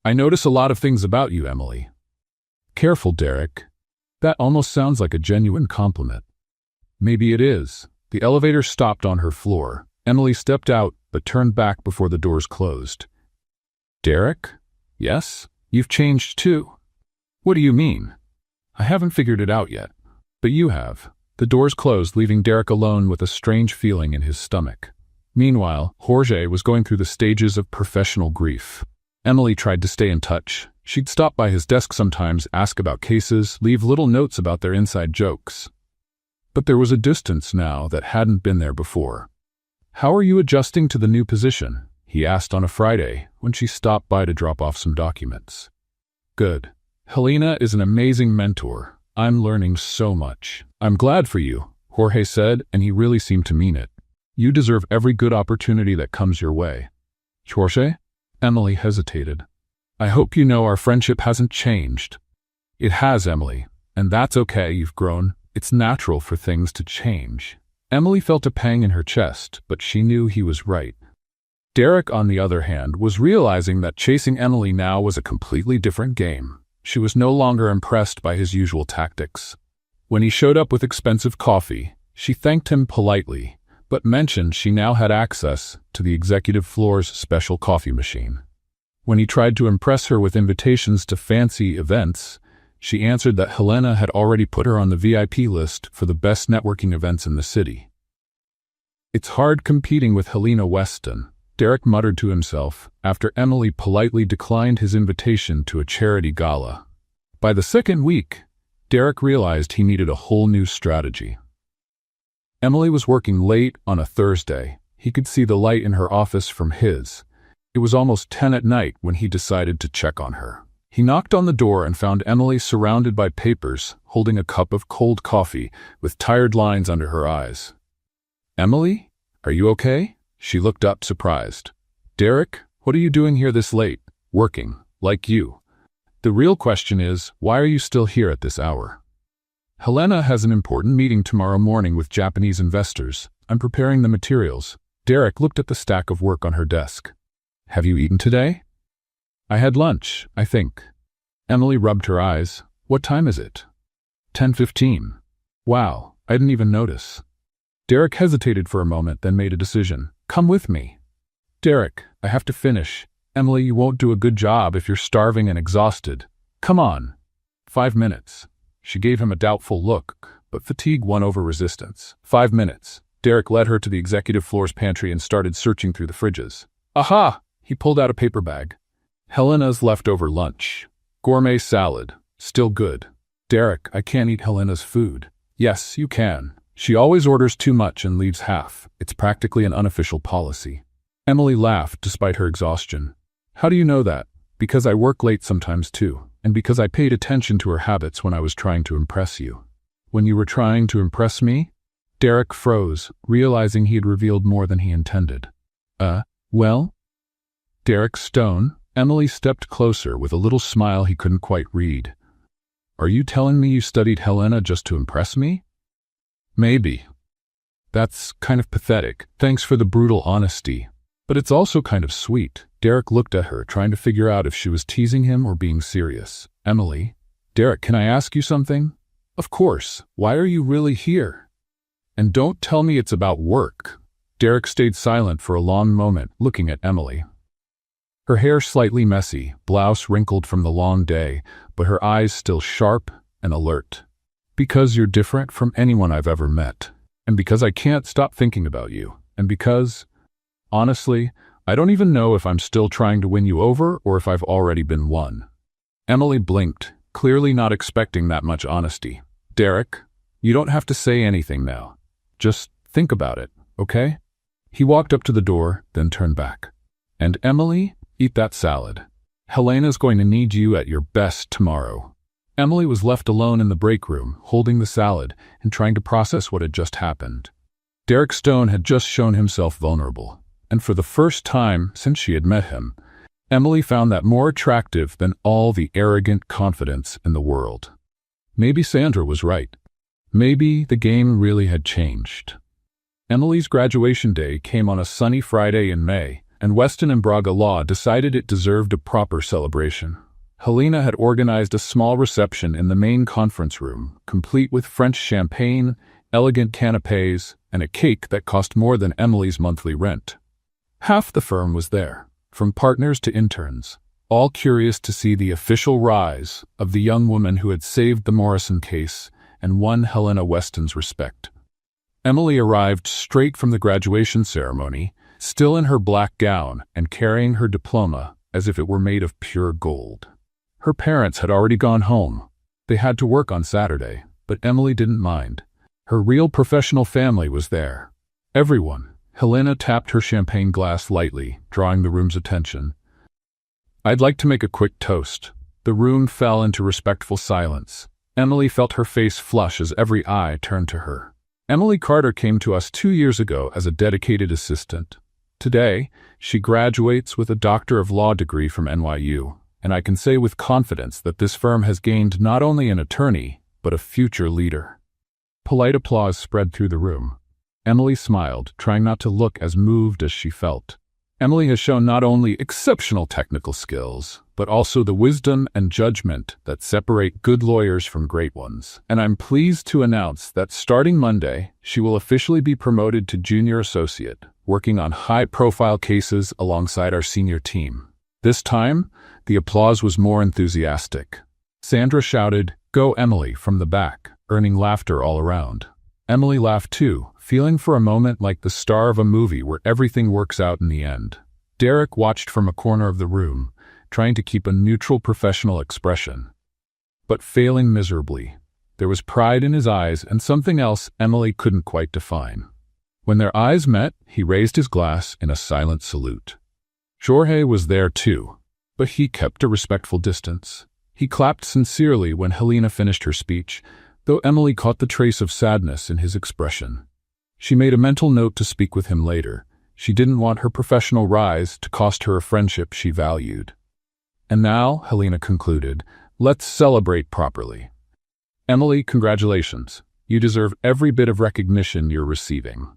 "I notice a lot of things about you, Emily." "Careful, Derek. That almost sounds like a genuine compliment." "Maybe it is." The elevator stopped on her floor. Emily stepped out, but turned back before the doors closed. "Derek?" "Yes? You've changed too." "What do you mean?" "I haven't figured it out yet. But you have." The doors closed, leaving Derek alone with a strange feeling in his stomach. Meanwhile, Jorge was going through the stages of professional grief. Emily tried to stay in touch. She'd stop by his desk sometimes, ask about cases, leave little notes about their inside jokes. But there was a distance now that hadn't been there before. "How are you adjusting to the new position?" he asked on a Friday when she stopped by to drop off some documents. "Good. Helena is an amazing mentor. I'm learning so much." "I'm glad for you," Jorge said, and he really seemed to mean it. "You deserve every good opportunity that comes your way." "Jorge?" Emily hesitated. "I hope you know our friendship hasn't changed." "It has, Emily, and that's okay. You've grown. It's natural for things to change." Emily felt a pang in her chest, but she knew he was right. Derek, on the other hand, was realizing that chasing Emily now was a completely different game. She was no longer impressed by his usual tactics. When he showed up with expensive coffee, she thanked him politely, but mentioned she now had access to the executive floor's special coffee machine. When he tried to impress her with invitations to fancy events, she answered that Helena had already put her on the VIP list for the best networking events in the city. "It's hard competing with Helena Weston," Derek muttered to himself after Emily politely declined his invitation to a charity gala. By the second week, Derek realized he needed a whole new strategy. Emily was working late on a Thursday. He could see the light in her office from his. It was almost 10 at night when he decided to check on her. He knocked on the door and found Emily surrounded by papers, holding a cup of cold coffee with tired lines under her eyes. "Emily, are you okay?" She looked up surprised. "Derek, what are you doing here this late? Working, like you. The real question is, why are you still here at this hour?" "Helena has an important meeting tomorrow morning with Japanese investors. I'm preparing the materials." Derek looked at the stack of work on her desk. "Have you eaten today?" "I had lunch, I think." Emily rubbed her eyes. "What time is it?" 10:15. "Wow, I didn't even notice." Derek hesitated for a moment, then made a decision. "Come with me." "Derek, I have to finish. Emily, you won't do a good job if you're starving and exhausted. Come on." 5 minutes. She gave him a doubtful look, but fatigue won over resistance. 5 minutes. Derek led her to the executive floor's pantry and started searching through the fridges. Aha! He pulled out a paper bag. Helena's leftover lunch. Gourmet salad. Still good. "Derek, I can't eat Helena's food." "Yes, you can. She always orders too much and leaves half. It's practically an unofficial policy." Emily laughed despite her exhaustion. "How do you know that?" "Because I work late sometimes too, and because I paid attention to her habits when I was trying to impress you." "When you were trying to impress me?" Derek froze, realizing he had revealed more than he intended. Well?" Derek Stone. Emily stepped closer with a little smile he couldn't quite read. "Are you telling me you studied Helena just to impress me?" "Maybe." "That's kind of pathetic. Thanks for the brutal honesty. But it's also kind of sweet." Derek looked at her, trying to figure out if she was teasing him or being serious. "Emily?" "Derek, can I ask you something?" "Of course. Why are you really here?" "And don't tell me it's about work." Derek stayed silent for a long moment, looking at Emily. Her hair slightly messy, blouse wrinkled from the long day, but her eyes still sharp and alert. "Because you're different from anyone I've ever met. And because I can't stop thinking about you. And because, honestly, I don't even know if I'm still trying to win you over or if I've already been won." Emily blinked, clearly not expecting that much honesty. "Derek, you don't have to say anything now. Just think about it, okay?" He walked up to the door, then turned back. "And Emily, eat that salad. Helena's going to need you at your best tomorrow." Emily was left alone in the break room, holding the salad and trying to process what had just happened. Derek Stone had just shown himself vulnerable, and for the first time since she had met him, Emily found that more attractive than all the arrogant confidence in the world. Maybe Sandra was right. Maybe the game really had changed. Emily's graduation day came on a sunny Friday in May, and Weston and Braga Law decided it deserved a proper celebration. Helena had organized a small reception in the main conference room, complete with French champagne, elegant canapés, and a cake that cost more than Emily's monthly rent. Half the firm was there, from partners to interns, all curious to see the official rise of the young woman who had saved the Morrison case and won Helena Weston's respect. Emily arrived straight from the graduation ceremony, still in her black gown and carrying her diploma as if it were made of pure gold. Her parents had already gone home. They had to work on Saturday, but Emily didn't mind. Her real professional family was there. Everyone. Helena tapped her champagne glass lightly, drawing the room's attention. "I'd like to make a quick toast." The room fell into respectful silence. Emily felt her face flush as every eye turned to her. Emily Carter came to us 2 years ago as a dedicated assistant. Today, she graduates with a Doctor of Law degree from NYU, and I can say with confidence that this firm has gained not only an attorney, but a future leader. Polite applause spread through the room. Emily smiled, trying not to look as moved as she felt. Emily has shown not only exceptional technical skills, but also the wisdom and judgment that separate good lawyers from great ones. And I'm pleased to announce that starting Monday, she will officially be promoted to junior associate, working on high-profile cases alongside our senior team. This time, the applause was more enthusiastic. Sandra shouted, "Go Emily," from the back, earning laughter all around. Emily laughed too, feeling for a moment like the star of a movie where everything works out in the end. Derek watched from a corner of the room, trying to keep a neutral professional expression, but failing miserably. There was pride in his eyes and something else Emily couldn't quite define. When their eyes met, he raised his glass in a silent salute. Jorge was there too, but he kept a respectful distance. He clapped sincerely when Helena finished her speech, though Emily caught the trace of sadness in his expression. She made a mental note to speak with him later. She didn't want her professional rise to cost her a friendship she valued. And now, Helena concluded, let's celebrate properly. Emily, congratulations. You deserve every bit of recognition you're receiving.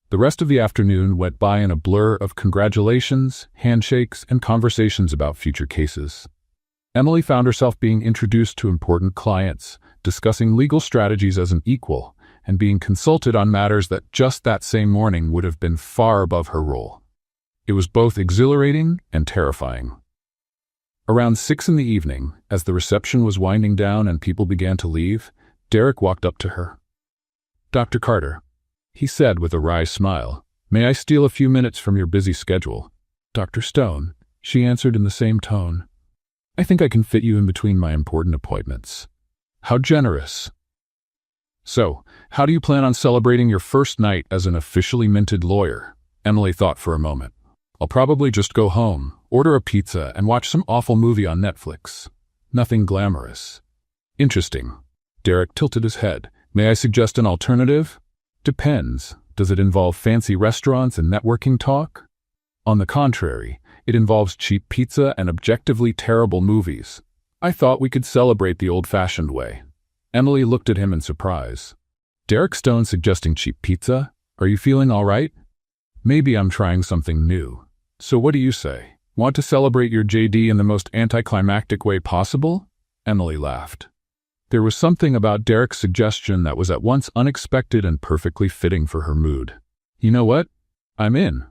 The rest of the afternoon went by in a blur of congratulations, handshakes, and conversations about future cases. Emily found herself being introduced to important clients, discussing legal strategies as an equal, and being consulted on matters that just that same morning would have been far above her role. It was both exhilarating and terrifying. Around 6 in the evening, as the reception was winding down and people began to leave, Derek walked up to her. "Dr. Carter," he said with a wry smile, "may I steal a few minutes from your busy schedule?" "Dr. Stone," she answered in the same tone. "I think I can fit you in between my important appointments." "How generous." "So, how do you plan on celebrating your first night as an officially minted lawyer?" Emily thought for a moment. "I'll probably just go home, order a pizza, and watch some awful movie on Netflix. Nothing glamorous." "Interesting." Derek tilted his head. "May I suggest an alternative?" "Depends. Does it involve fancy restaurants and networking talk?" "On the contrary, it involves cheap pizza and objectively terrible movies. I thought we could celebrate the old-fashioned way." Emily looked at him in surprise. "Derek Stone suggesting cheap pizza? Are you feeling all right?" "Maybe I'm trying something new. So what do you say? Want to celebrate your JD in the most anticlimactic way possible?" Emily laughed. There was something about Derek's suggestion that was at once unexpected and perfectly fitting for her mood. "You know what? I'm in.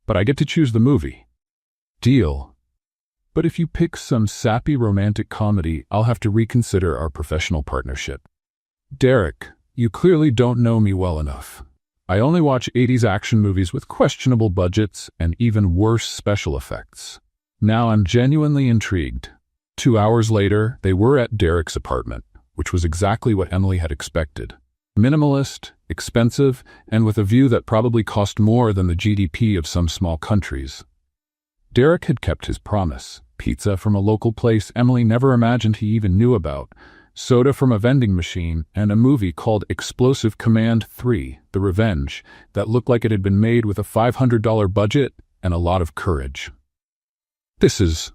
But I get to choose the movie." "Deal. But if you pick some sappy romantic comedy, I'll have to reconsider our professional partnership." "Derek, you clearly don't know me well enough. I only watch 80s action movies with questionable budgets and even worse special effects. Now I'm genuinely intrigued." 2 hours later, they were at Derek's apartment, which was exactly what Emily had expected. Minimalist, expensive, and with a view that probably cost more than the GDP of some small countries. Derek had kept his promise. Pizza from a local place Emily never imagined he even knew about, soda from a vending machine, and a movie called Explosive Command 3, The Revenge, that looked like it had been made with a $500 budget and a lot of courage. "This is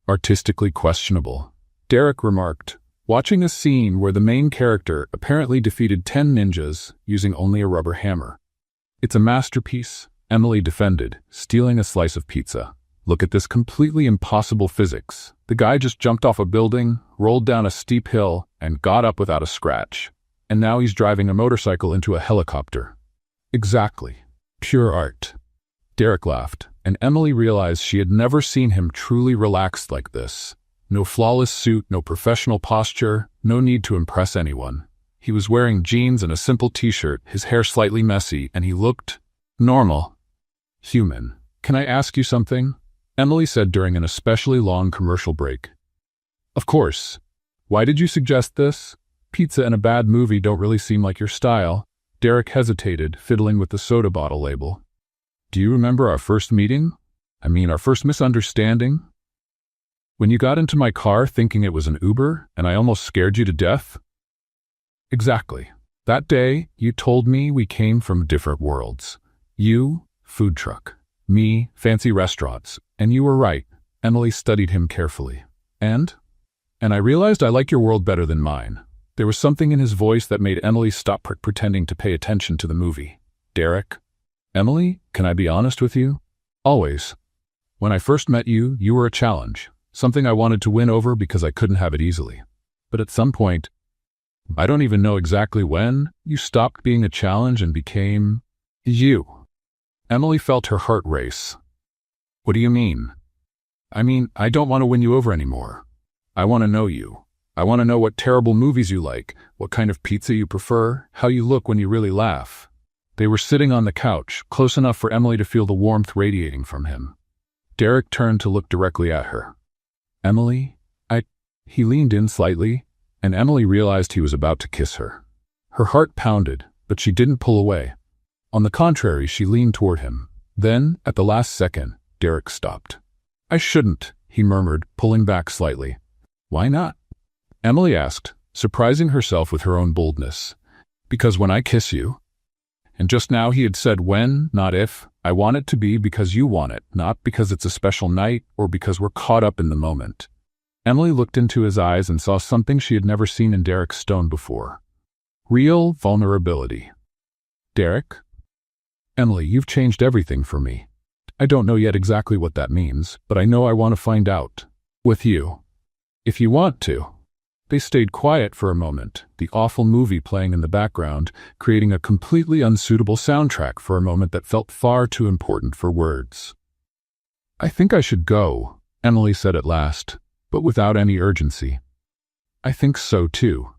artistically questionable," Derek remarked, watching a scene where the main character apparently defeated 10 ninjas using only a rubber hammer. "It's a masterpiece," Emily defended, stealing a slice of pizza. "Look at this completely impossible physics. The guy just jumped off a building, rolled down a steep hill, and got up without a scratch. And now he's driving a motorcycle into a helicopter." "Exactly. Pure art." Derek laughed, and Emily realized she had never seen him truly relaxed like this. No flawless suit, no professional posture, no need to impress anyone. He was wearing jeans and a simple t-shirt, his hair slightly messy, and he looked normal. "Human. Can I ask you something?" Emily said during an especially long commercial break. "Of course. Why did you suggest this? Pizza and a bad movie don't really seem like your style." Derek hesitated, fiddling with the soda bottle label. "Do you remember our first meeting? Our first misunderstanding? When you got into my car thinking it was an Uber, and I almost scared you to death?" "Exactly. That day, you told me we came from different worlds. You, food truck. Me, fancy restaurants. And you were right." Emily studied him carefully. And I realized I like your world better than mine." There was something in his voice that made Emily stop pretending to pay attention to the movie. "Derek?" "Emily, can I be honest with you?" "Always. When I first met you, you were a challenge. Something I wanted to win over because I couldn't have it easily. But at some point, I don't even know exactly when, you stopped being a challenge and became you." Emily felt her heart race. "What do you mean?" I don't want to win you over anymore. I want to know you. I want to know what terrible movies you like, what kind of pizza you prefer, how you look when you really laugh." They were sitting on the couch, close enough for Emily to feel the warmth radiating from him. Derek turned to look directly at her. "Emily, He leaned in slightly, and Emily realized he was about to kiss her. Her heart pounded, but she didn't pull away. On the contrary, she leaned toward him. Then, at the last second, Derek stopped. "I shouldn't," he murmured, pulling back slightly. "Why not?" Emily asked, surprising herself with her own boldness. "Because when I kiss you..." And just now he had said when, not if. "I want it to be because you want it, not because it's a special night or because we're caught up in the moment." Emily looked into his eyes and saw something she had never seen in Derek Stone before. Real vulnerability. "Derek?" "Emily, you've changed everything for me. I don't know yet exactly what that means, but I know I want to find out. With you. If you want to." They stayed quiet for a moment, the awful movie playing in the background, creating a completely unsuitable soundtrack for a moment that felt far too important for words. "I think I should go," Emily said at last, but without any urgency. "I think so too."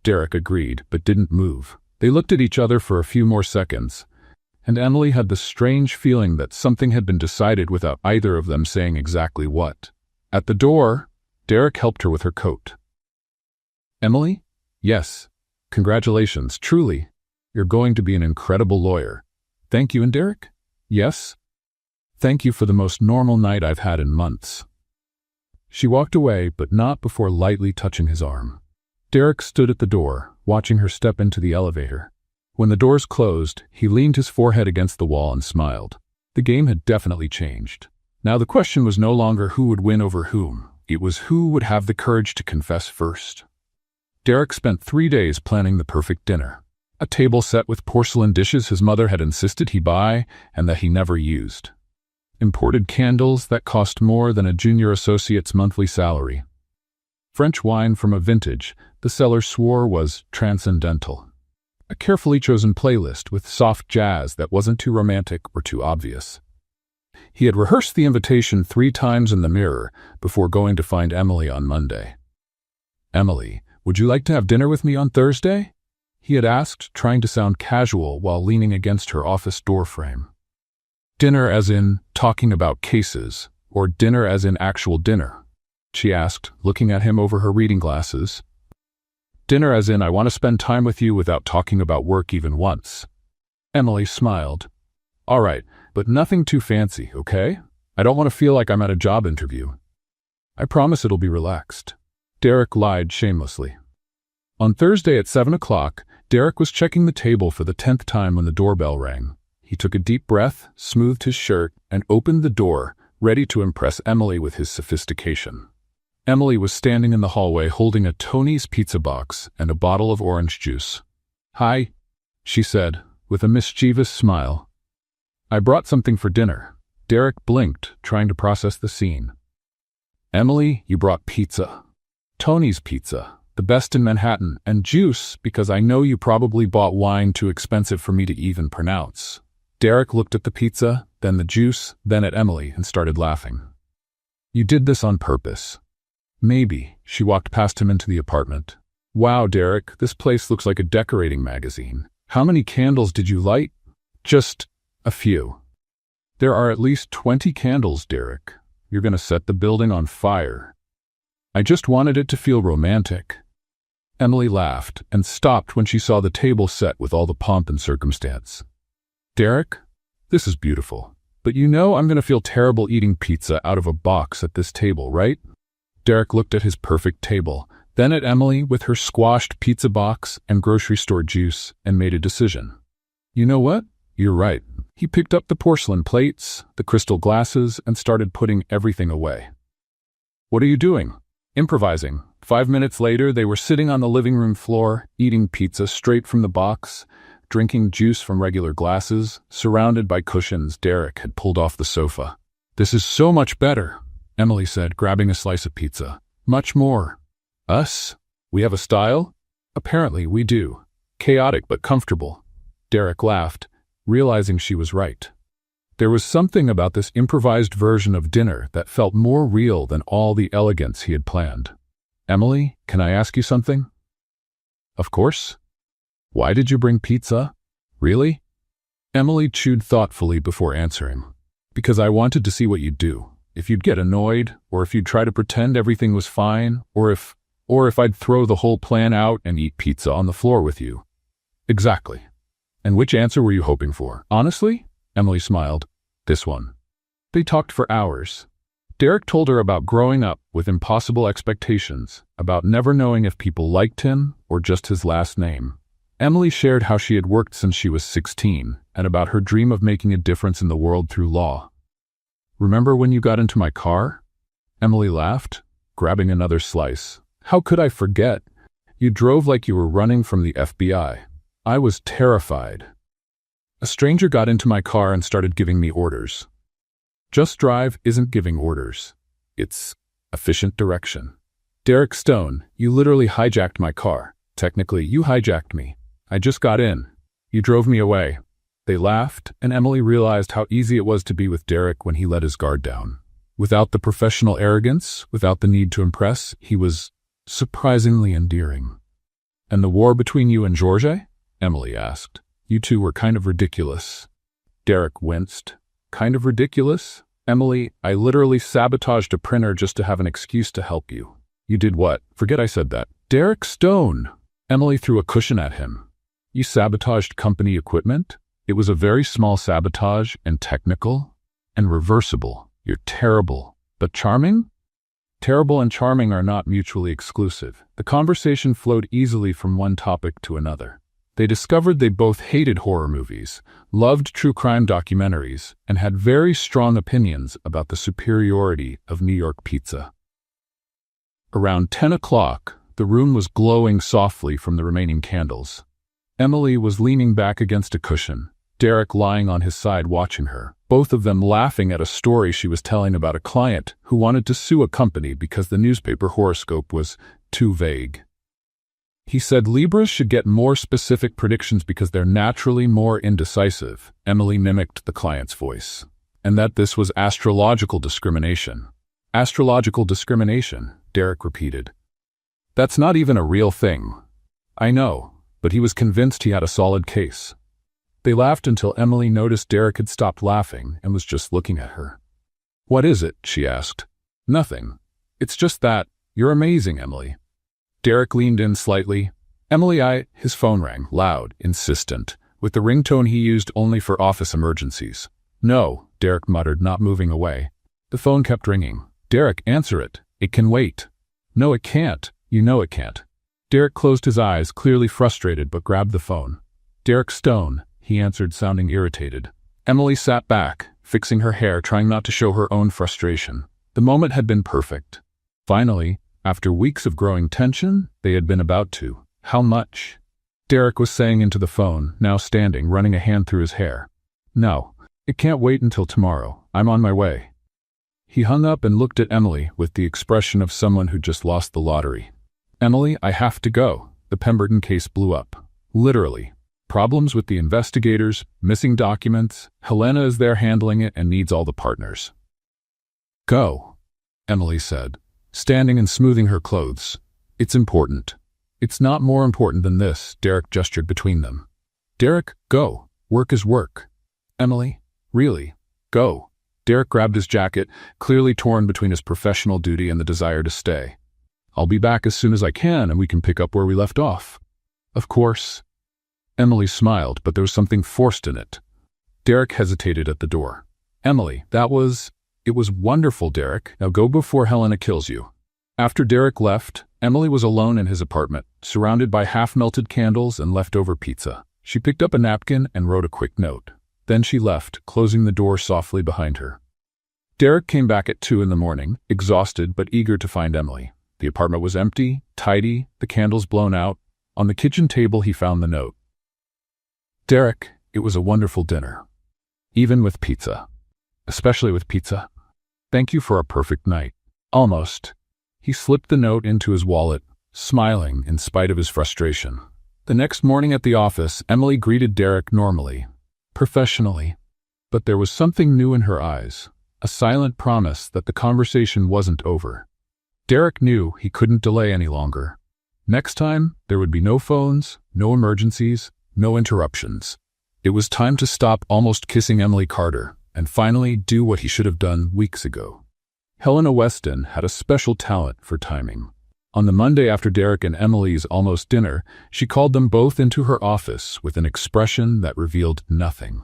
Derek agreed, but didn't move. They looked at each other for a few more seconds, and Emily had the strange feeling that something had been decided without either of them saying exactly what. At the door, Derek helped her with her coat. "Emily?" "Yes. Congratulations, truly. You're going to be an incredible lawyer." "Thank you." "And Derek?" "Yes. Thank you for the most normal night I've had in months." She walked away, but not before lightly touching his arm. Derek stood at the door, watching her step into the elevator. When the doors closed, he leaned his forehead against the wall and smiled. The game had definitely changed. Now the question was no longer who would win over whom. It was who would have the courage to confess first. Derek spent 3 days planning the perfect dinner. A table set with porcelain dishes his mother had insisted he buy and that he never used. Imported candles that cost more than a junior associate's monthly salary. French wine from a vintage the seller swore was transcendental. A carefully chosen playlist with soft jazz that wasn't too romantic or too obvious. He had rehearsed the invitation 3 times in the mirror before going to find Emily on Monday. "Emily, would you like to have dinner with me on Thursday?" he had asked, trying to sound casual while leaning against her office doorframe. "Dinner as in talking about cases, or dinner as in actual dinner?" she asked, looking at him over her reading glasses. "Dinner as in I want to spend time with you without talking about work even once." Emily smiled. "All right, but nothing too fancy, okay? I don't want to feel like I'm at a job interview. I promise it'll be relaxed." Derek lied shamelessly. On Thursday at 7 o'clock, Derek was checking the table for the 10th time when the doorbell rang. He took a deep breath, smoothed his shirt, and opened the door, ready to impress Emily with his sophistication. Emily was standing in the hallway holding a Tony's pizza box and a bottle of orange juice. "Hi," she said, with a mischievous smile. "I brought something for dinner." Derek blinked, trying to process the scene. "Emily, you brought pizza. Tony's pizza, the best in Manhattan, and juice because I know you probably bought wine too expensive for me to even pronounce." Derek looked at the pizza, then the juice, then at Emily, and started laughing. "You did this on purpose." "Maybe." She walked past him into the apartment. "Wow, Derek, this place looks like a decorating magazine. How many candles did you light?" "Just a few." "There are at least 20 candles, Derek. You're going to set the building on fire." "I just wanted it to feel romantic." Emily laughed and stopped when she saw the table set with all the pomp and circumstance. "Derek, this is beautiful. But you know I'm going to feel terrible eating pizza out of a box at this table, right?" Derek looked at his perfect table, then at Emily with her squashed pizza box and grocery store juice, and made a decision. "You know what? You're right." He picked up the porcelain plates, the crystal glasses, and started putting everything away. "What are you doing?" "Improvising." 5 minutes later, they were sitting on the living room floor, eating pizza straight from the box, drinking juice from regular glasses, surrounded by cushions Derek had pulled off the sofa. "This is so much better," Emily said, grabbing a slice of pizza. "Much more." "Us? We have a style?" "Apparently we do. Chaotic but comfortable." Derek laughed, realizing she was right. There was something about this improvised version of dinner that felt more real than all the elegance he had planned. "Emily, can I ask you something?" "Of course." "Why did you bring pizza?" "Really?" Emily chewed thoughtfully before answering. Because I wanted to see what you'd do. If you'd get annoyed, or if you'd try to pretend everything was fine, or if I'd throw the whole plan out and eat pizza on the floor with you. Exactly. And which answer were you hoping for? Honestly? Emily smiled. This one. They talked for hours. Derek told her about growing up with impossible expectations, about never knowing if people liked him or just his last name. Emily shared how she had worked since she was 16 and about her dream of making a difference in the world through law. Remember when you got into my car? Emily laughed, grabbing another slice. How could I forget? You drove like you were running from the FBI. I was terrified. A stranger got into my car and started giving me orders. Just drive isn't giving orders. It's efficient direction. Derek Stone, you literally hijacked my car. Technically, you hijacked me. I just got in. You drove me away. They laughed, and Emily realized how easy it was to be with Derek when he let his guard down. Without the professional arrogance, without the need to impress, he was surprisingly endearing. And the war between you and George? Emily asked. You two were kind of ridiculous. Derek winced. Kind of ridiculous? Emily, I literally sabotaged a printer just to have an excuse to help you. You did what? Forget I said that. Derek Stone! Emily threw a cushion at him. You sabotaged company equipment? It was a very small sabotage and technical and reversible. You're terrible. But charming? Terrible and charming are not mutually exclusive. The conversation flowed easily from one topic to another. They discovered they both hated horror movies, loved true crime documentaries, and had very strong opinions about the superiority of New York pizza. Around 10 o'clock, the room was glowing softly from the remaining candles. Emily was leaning back against a cushion, Derek lying on his side watching her, both of them laughing at a story she was telling about a client who wanted to sue a company because the newspaper horoscope was too vague. He said Libras should get more specific predictions because they're naturally more indecisive, Emily mimicked the client's voice, and that this was astrological discrimination. Astrological discrimination, Derek repeated. That's not even a real thing. I know, but he was convinced he had a solid case. They laughed until Emily noticed Derek had stopped laughing and was just looking at her. What is it? She asked. Nothing. It's just that. You're amazing, Emily. Derek leaned in slightly. Emily, his phone rang, loud, insistent, with the ringtone he used only for office emergencies. No, Derek muttered, not moving away. The phone kept ringing. Derek, answer it. It can wait. No, it can't. You know it can't. Derek closed his eyes, clearly frustrated, but grabbed the phone. Derek Stone, he answered, sounding irritated. Emily sat back, fixing her hair, trying not to show her own frustration. The moment had been perfect. Finally, after weeks of growing tension, they had been about to. How much? Derek was saying into the phone, now standing, running a hand through his hair. No, it can't wait until tomorrow. I'm on my way. He hung up and looked at Emily with the expression of someone who just lost the lottery. Emily, I have to go. The Pemberton case blew up. Literally. Problems with the investigators, missing documents. Helena is there handling it and needs all the partners. Go, Emily said, standing and smoothing her clothes. It's important. It's not more important than this, Derek gestured between them. Derek, go. Work is work. Emily, really, go. Derek grabbed his jacket, clearly torn between his professional duty and the desire to stay. I'll be back as soon as I can and we can pick up where we left off. Of course. Emily smiled, but there was something forced in it. Derek hesitated at the door. Emily, it was wonderful, Derek. Now go before Helena kills you. After Derek left, Emily was alone in his apartment, surrounded by half-melted candles and leftover pizza. She picked up a napkin and wrote a quick note. Then she left, closing the door softly behind her. Derek came back at 2 in the morning, exhausted but eager to find Emily. The apartment was empty, tidy, the candles blown out. On the kitchen table he found the note. Derek, it was a wonderful dinner. Even with pizza. Especially with pizza. Thank you for a perfect night. Almost. He slipped the note into his wallet, smiling in spite of his frustration. The next morning at the office, Emily greeted Derek normally, professionally. But there was something new in her eyes, a silent promise that the conversation wasn't over. Derek knew he couldn't delay any longer. Next time, there would be no phones, no emergencies, no interruptions. It was time to stop almost kissing Emily Carter and finally do what he should have done weeks ago. Helena Weston had a special talent for timing. On the Monday after Derek and Emily's almost dinner, she called them both into her office with an expression that revealed nothing.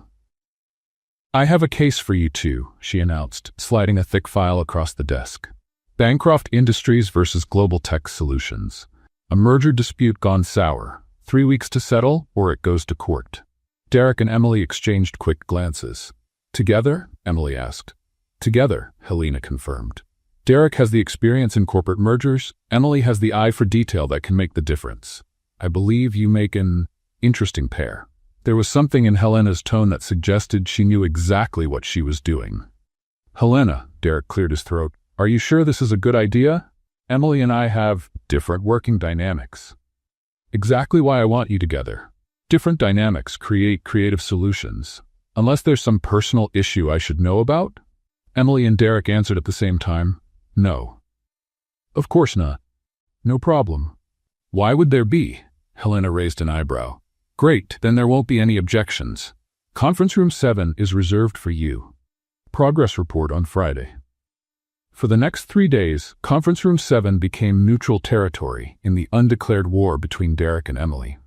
"I have a case for you two," she announced, sliding a thick file across the desk. "Bancroft Industries versus Global Tech Solutions. A merger dispute gone sour. 3 weeks to settle, or it goes to court." Derek and Emily exchanged quick glances. "Together?" Emily asked. "Together," Helena confirmed. Derek has the experience in corporate mergers. Emily has the eye for detail that can make the difference. "I believe you make an interesting pair." There was something in Helena's tone that suggested she knew exactly what she was doing. "Helena," Derek cleared his throat, "are you sure this is a good idea? Emily and I have different working dynamics." "Exactly why I want you together. Different dynamics create creative solutions. Unless there's some personal issue I should know about?" Emily and Derek answered at the same time. "No." "Of course not." "No problem." "Why would there be?" Helena raised an eyebrow. "Great, then there won't be any objections. Conference room 7 is reserved for you. Progress report on Friday." For the next 3 days, Conference Room 7 became neutral territory in the undeclared war between Derek and Emily.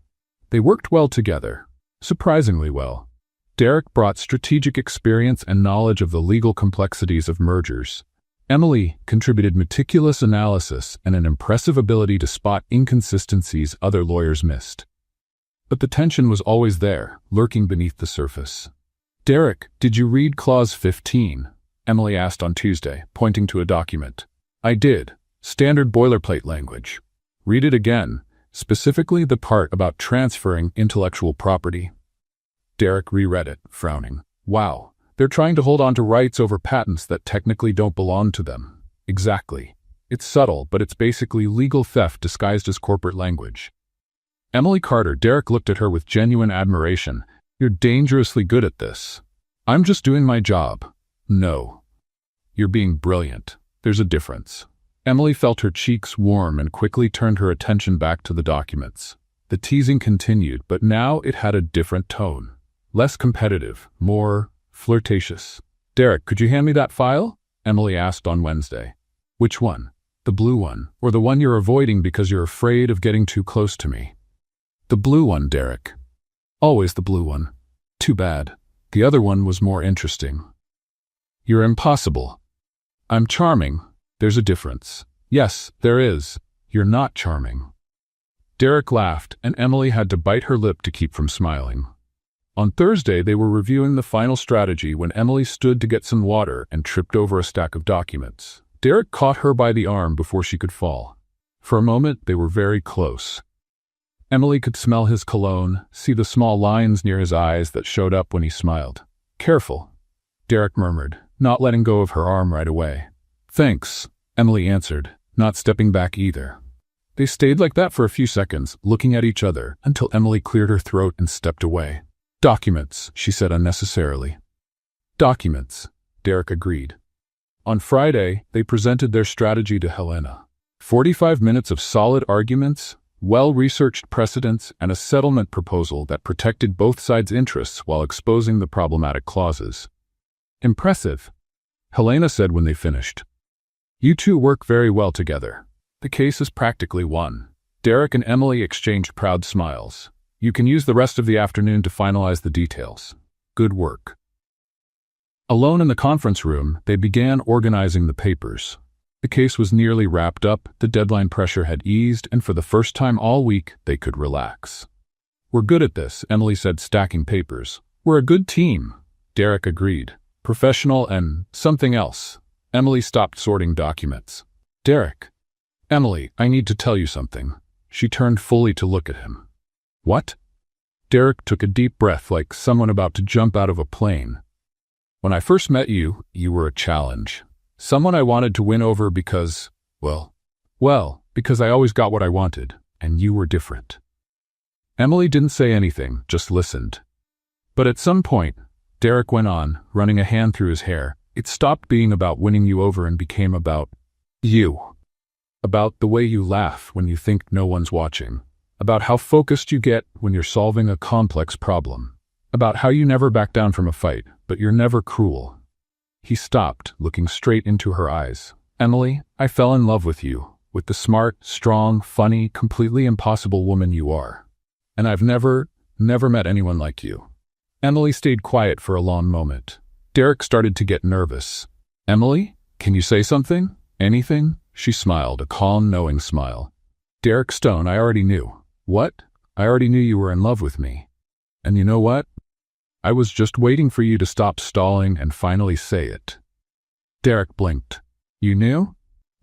They worked well together, surprisingly well. Derek brought strategic experience and knowledge of the legal complexities of mergers. Emily contributed meticulous analysis and an impressive ability to spot inconsistencies other lawyers missed. But the tension was always there, lurking beneath the surface. "Derek, did you read Clause 15? Emily asked on Tuesday, pointing to a document. "I did. Standard boilerplate language." "Read it again, specifically the part about transferring intellectual property." Derek reread it, frowning. "Wow. They're trying to hold on to rights over patents that technically don't belong to them." "Exactly. It's subtle, but it's basically legal theft disguised as corporate language." Emily Carter, Derek looked at her with genuine admiration. "You're dangerously good at this." "I'm just doing my job." "No. You're being brilliant. There's a difference." Emily felt her cheeks warm and quickly turned her attention back to the documents. The teasing continued, but now it had a different tone. Less competitive, more flirtatious. "Derek, could you hand me that file?" Emily asked on Wednesday. "Which one? The blue one, or the one you're avoiding because you're afraid of getting too close to me?" "The blue one, Derek. Always the blue one." "Too bad. The other one was more interesting." "You're impossible." "I'm charming. There's a difference." "Yes, there is. You're not charming." Derek laughed, and Emily had to bite her lip to keep from smiling. On Thursday, they were reviewing the final strategy when Emily stood to get some water and tripped over a stack of documents. Derek caught her by the arm before she could fall. For a moment, they were very close. Emily could smell his cologne, see the small lines near his eyes that showed up when he smiled. "Careful," Derek murmured, not letting go of her arm right away. "Thanks," Emily answered, not stepping back either. They stayed like that for a few seconds, looking at each other, until Emily cleared her throat and stepped away. "Documents," she said unnecessarily. "Documents," Derek agreed. On Friday, they presented their strategy to Helena. 45 minutes of solid arguments, well-researched precedents, and a settlement proposal that protected both sides' interests while exposing the problematic clauses. "Impressive," Helena said when they finished. "You two work very well together. The case is practically won." Derek and Emily exchanged proud smiles. "You can use the rest of the afternoon to finalize the details. Good work." Alone in the conference room, they began organizing the papers. The case was nearly wrapped up, the deadline pressure had eased, and for the first time all week, they could relax. "We're good at this," Emily said, stacking papers. "We're a good team," Derek agreed. "Professional and something else." Emily stopped sorting documents. "Derek." "Emily, I need to tell you something." She turned fully to look at him. "What?" Derek took a deep breath like someone about to jump out of a plane. "When I first met you, you were a challenge. Someone I wanted to win over because, well, because I always got what I wanted, and you were different." Emily didn't say anything, just listened. "But at some point," Derek went on, running a hand through his hair, "it stopped being about winning you over and became about you. About the way you laugh when you think no one's watching. About how focused you get when you're solving a complex problem. About how you never back down from a fight, but you're never cruel." He stopped, looking straight into her eyes. "Emily, I fell in love with you, with the smart, strong, funny, completely impossible woman you are. And I've never met anyone like you." Emily stayed quiet for a long moment. Derek started to get nervous. "Emily, can you say something? Anything?" She smiled, a calm, knowing smile. "Derek Stone, I already knew." "What?" "I already knew you were in love with me. And you know what? I was just waiting for you to stop stalling and finally say it." Derek blinked. "You knew?"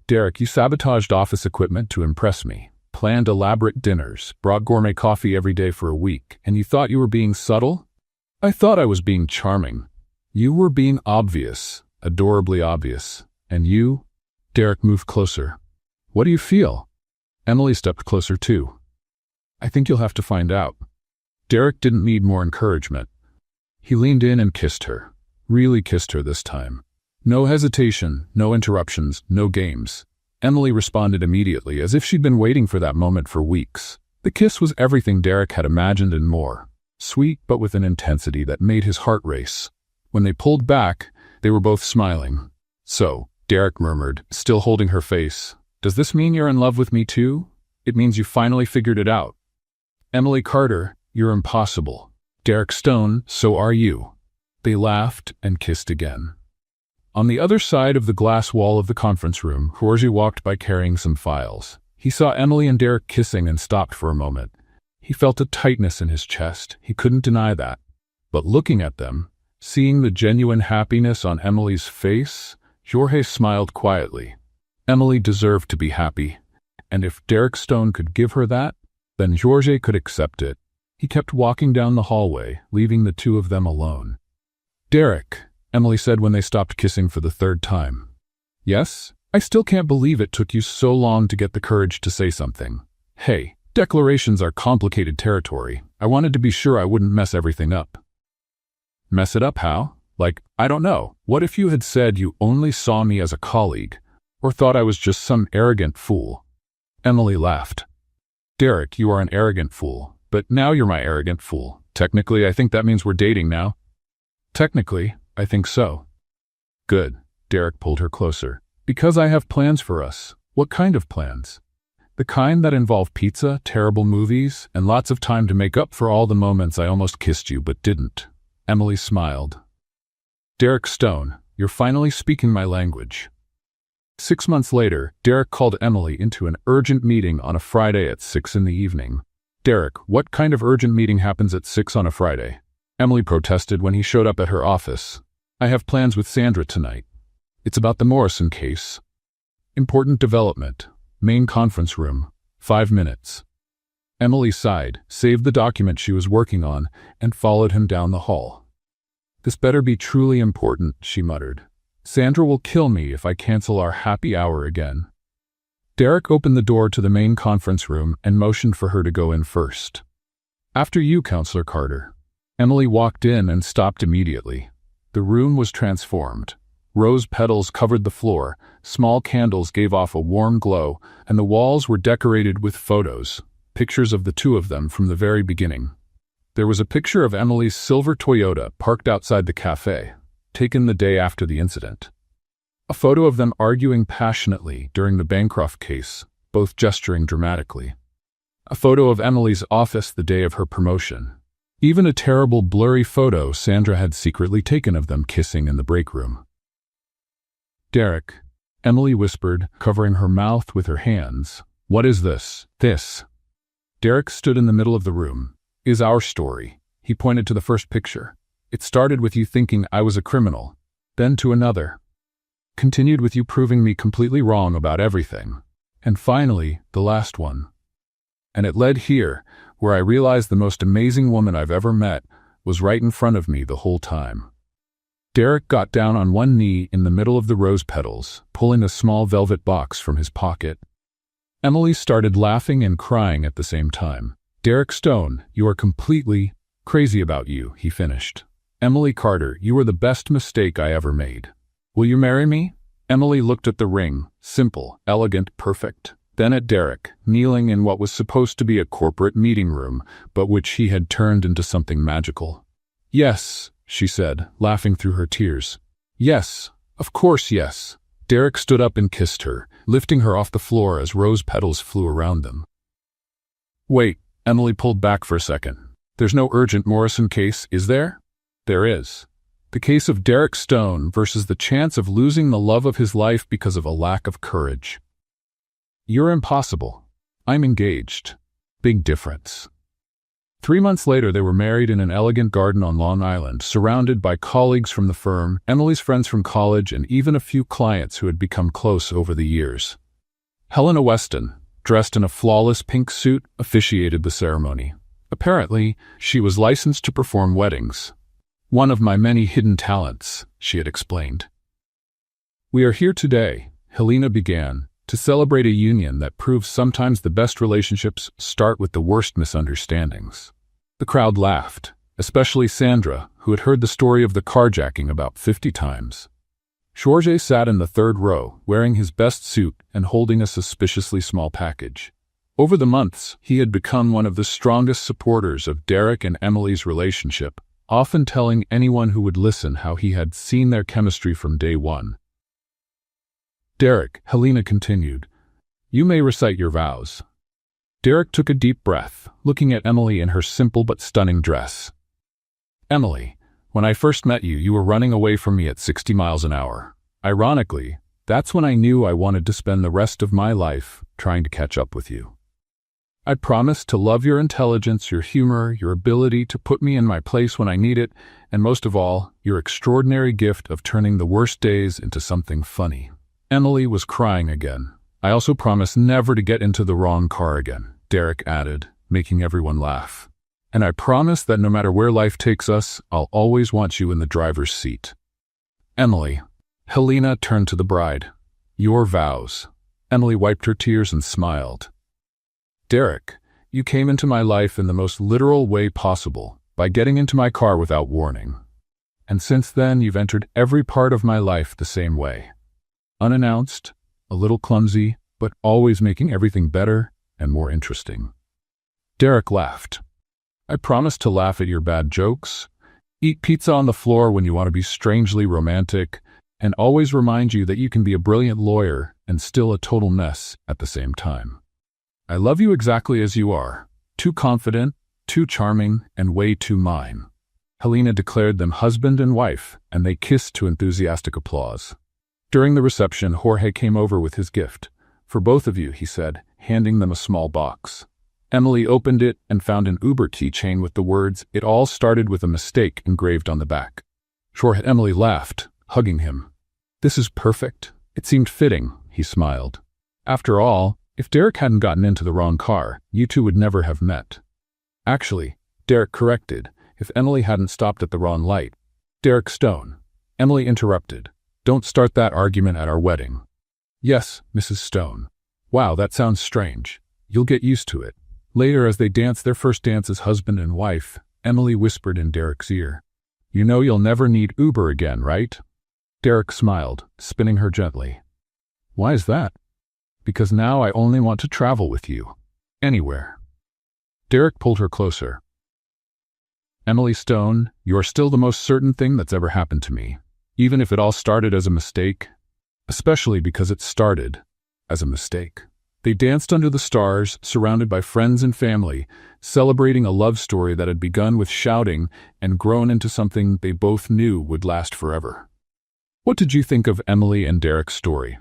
"Derek, you sabotaged office equipment to impress me, planned elaborate dinners, brought gourmet coffee every day for a week, and you thought you were being subtle?" "I thought I was being charming." "You were being obvious, adorably obvious. And you—" Derek moved closer. "What do you feel?" Emily stepped closer too. "I think you'll have to find out." Derek didn't need more encouragement. He leaned in and kissed her. Really kissed her this time. No hesitation, no interruptions, no games. Emily responded immediately, as if she'd been waiting for that moment for weeks. The kiss was everything Derek had imagined and more. Sweet, but with an intensity that made his heart race. When they pulled back, they were both smiling. "So," Derek murmured, still holding her face, "does this mean you're in love with me too? It means you finally figured it out." "Emily Carter, you're impossible." "Derek Stone, so are you." They laughed and kissed again. On the other side of the glass wall of the conference room, Jorge walked by carrying some files. He saw Emily and Derek kissing and stopped for a moment. He felt a tightness in his chest. He couldn't deny that. But looking at them, seeing the genuine happiness on Emily's face, Jorge smiled quietly. Emily deserved to be happy. And if Derek Stone could give her that, then Jorge could accept it. He kept walking down the hallway, leaving the two of them alone. "Derek," Emily said when they stopped kissing for the third time. "Yes? I still can't believe it took you so long to get the courage to say something. Hey, declarations are complicated territory. I wanted to be sure I wouldn't mess everything up." "Mess it up how? Like, I don't know. What if you had said you only saw me as a colleague, or thought I was just some arrogant fool?" Emily laughed. "Derek, you are an arrogant fool. But now you're my arrogant fool. Technically, I think that means we're dating now." "Technically, I think so." "Good." Derek pulled her closer. "Because I have plans for us." "What kind of plans?" "The kind that involve pizza, terrible movies, and lots of time to make up for all the moments I almost kissed you but didn't." Emily smiled. "Derek Stone, you're finally speaking my language." 6 months later, Derek called Emily into an urgent meeting on a Friday at 6 in the evening. "Derek, what kind of urgent meeting happens at 6 on a Friday?" Emily protested when he showed up at her office. "I have plans with Sandra tonight. It's about the Morrison case. Important development. Main conference room. 5 minutes." Emily sighed, saved the document she was working on, and followed him down the hall. "This better be truly important," she muttered. "Sandra will kill me if I cancel our happy hour again." Derek opened the door to the main conference room and motioned for her to go in first. "After you, Counselor Carter." Emily walked in and stopped immediately. The room was transformed. Rose petals covered the floor, small candles gave off a warm glow, and the walls were decorated with photos, pictures of the two of them from the very beginning. There was a picture of Emily's silver Toyota parked outside the cafe, taken the day after the incident. A photo of them arguing passionately during the Bancroft case, both gesturing dramatically. A photo of Emily's office the day of her promotion. Even a terrible blurry photo Sandra had secretly taken of them kissing in the break room. "Derek," Emily whispered, covering her mouth with her hands. "What is this?" "This." Derek stood in the middle of the room. "Is our story." He pointed to the first picture. "It started with you thinking I was a criminal, then to another. Continued with you proving me completely wrong about everything. And finally, the last one. And it led here, where I realized the most amazing woman I've ever met was right in front of me the whole time." Derek got down on one knee in the middle of the rose petals, pulling a small velvet box from his pocket. Emily started laughing and crying at the same time. "Derek Stone, you are completely crazy about you," he finished. "Emily Carter, you were the best mistake I ever made. Will you marry me?" Emily looked at the ring, simple, elegant, perfect. Then at Derek, kneeling in what was supposed to be a corporate meeting room, but which he had turned into something magical. Yes, she said, laughing through her tears. Yes, of course yes. Derek stood up and kissed her, lifting her off the floor as rose petals flew around them. Wait, Emily pulled back for a second. There's no urgent Morrison case, is there? There is. The case of Derek Stone versus the chance of losing the love of his life because of a lack of courage. You're impossible. I'm engaged. Big difference. 3 months later, they were married in an elegant garden on Long Island, surrounded by colleagues from the firm, Emily's friends from college, and even a few clients who had become close over the years. Helena Weston, dressed in a flawless pink suit, officiated the ceremony. Apparently, she was licensed to perform weddings. One of my many hidden talents, she had explained. We are here today, Helena began, to celebrate a union that proves sometimes the best relationships start with the worst misunderstandings. The crowd laughed, especially Sandra, who had heard the story of the carjacking about 50 times. Georges sat in the third row, wearing his best suit and holding a suspiciously small package. Over the months, he had become one of the strongest supporters of Derek and Emily's relationship, often telling anyone who would listen how he had seen their chemistry from day one. Derek, Helena continued, you may recite your vows. Derek took a deep breath, looking at Emily in her simple but stunning dress. Emily, when I first met you, you were running away from me at 60 miles an hour. Ironically, that's when I knew I wanted to spend the rest of my life trying to catch up with you. I promised to love your intelligence, your humor, your ability to put me in my place when I need it, and most of all, your extraordinary gift of turning the worst days into something funny. Emily was crying again. I also promised never to get into the wrong car again, Derek added, making everyone laugh. And I promise that no matter where life takes us, I'll always want you in the driver's seat. Emily. Helena turned to the bride. Your vows. Emily wiped her tears and smiled. Derek, you came into my life in the most literal way possible, by getting into my car without warning. And since then, you've entered every part of my life the same way. Unannounced, a little clumsy, but always making everything better and more interesting. Derek laughed. I promise to laugh at your bad jokes, eat pizza on the floor when you want to be strangely romantic, and always remind you that you can be a brilliant lawyer and still a total mess at the same time. I love you exactly as you are, too confident, too charming, and way too mine. Helena declared them husband and wife, and they kissed to enthusiastic applause. During the reception, Jorge came over with his gift. For both of you, he said, handing them a small box. Emily opened it and found an Uber keychain with the words, "It all started with a mistake," engraved on the back. Jorge Emily laughed, hugging him. This is perfect. It seemed fitting, he smiled. After all, if Derek hadn't gotten into the wrong car, you two would never have met. Actually, Derek corrected, if Emily hadn't stopped at the wrong light. Derek Stone. Emily interrupted. Don't start that argument at our wedding. Yes, Mrs. Stone. Wow, that sounds strange. You'll get used to it. Later, as they danced their first dance as husband and wife, Emily whispered in Derek's ear. You know you'll never need Uber again, right? Derek smiled, spinning her gently. Why is that? Because now I only want to travel with you. Anywhere. Derek pulled her closer. Emily Stone, you're still the most certain thing that's ever happened to me. Even if it all started as a mistake, especially because it started as a mistake. They danced under the stars, surrounded by friends and family, celebrating a love story that had begun with shouting and grown into something they both knew would last forever. What did you think of Emily and Derek's story?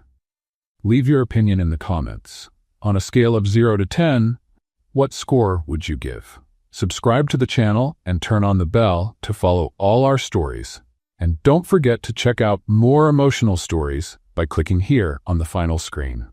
Leave your opinion in the comments. On a scale of 0 to 10, what score would you give? Subscribe to the channel and turn on the bell to follow all our stories. And don't forget to check out more emotional stories by clicking here on the final screen.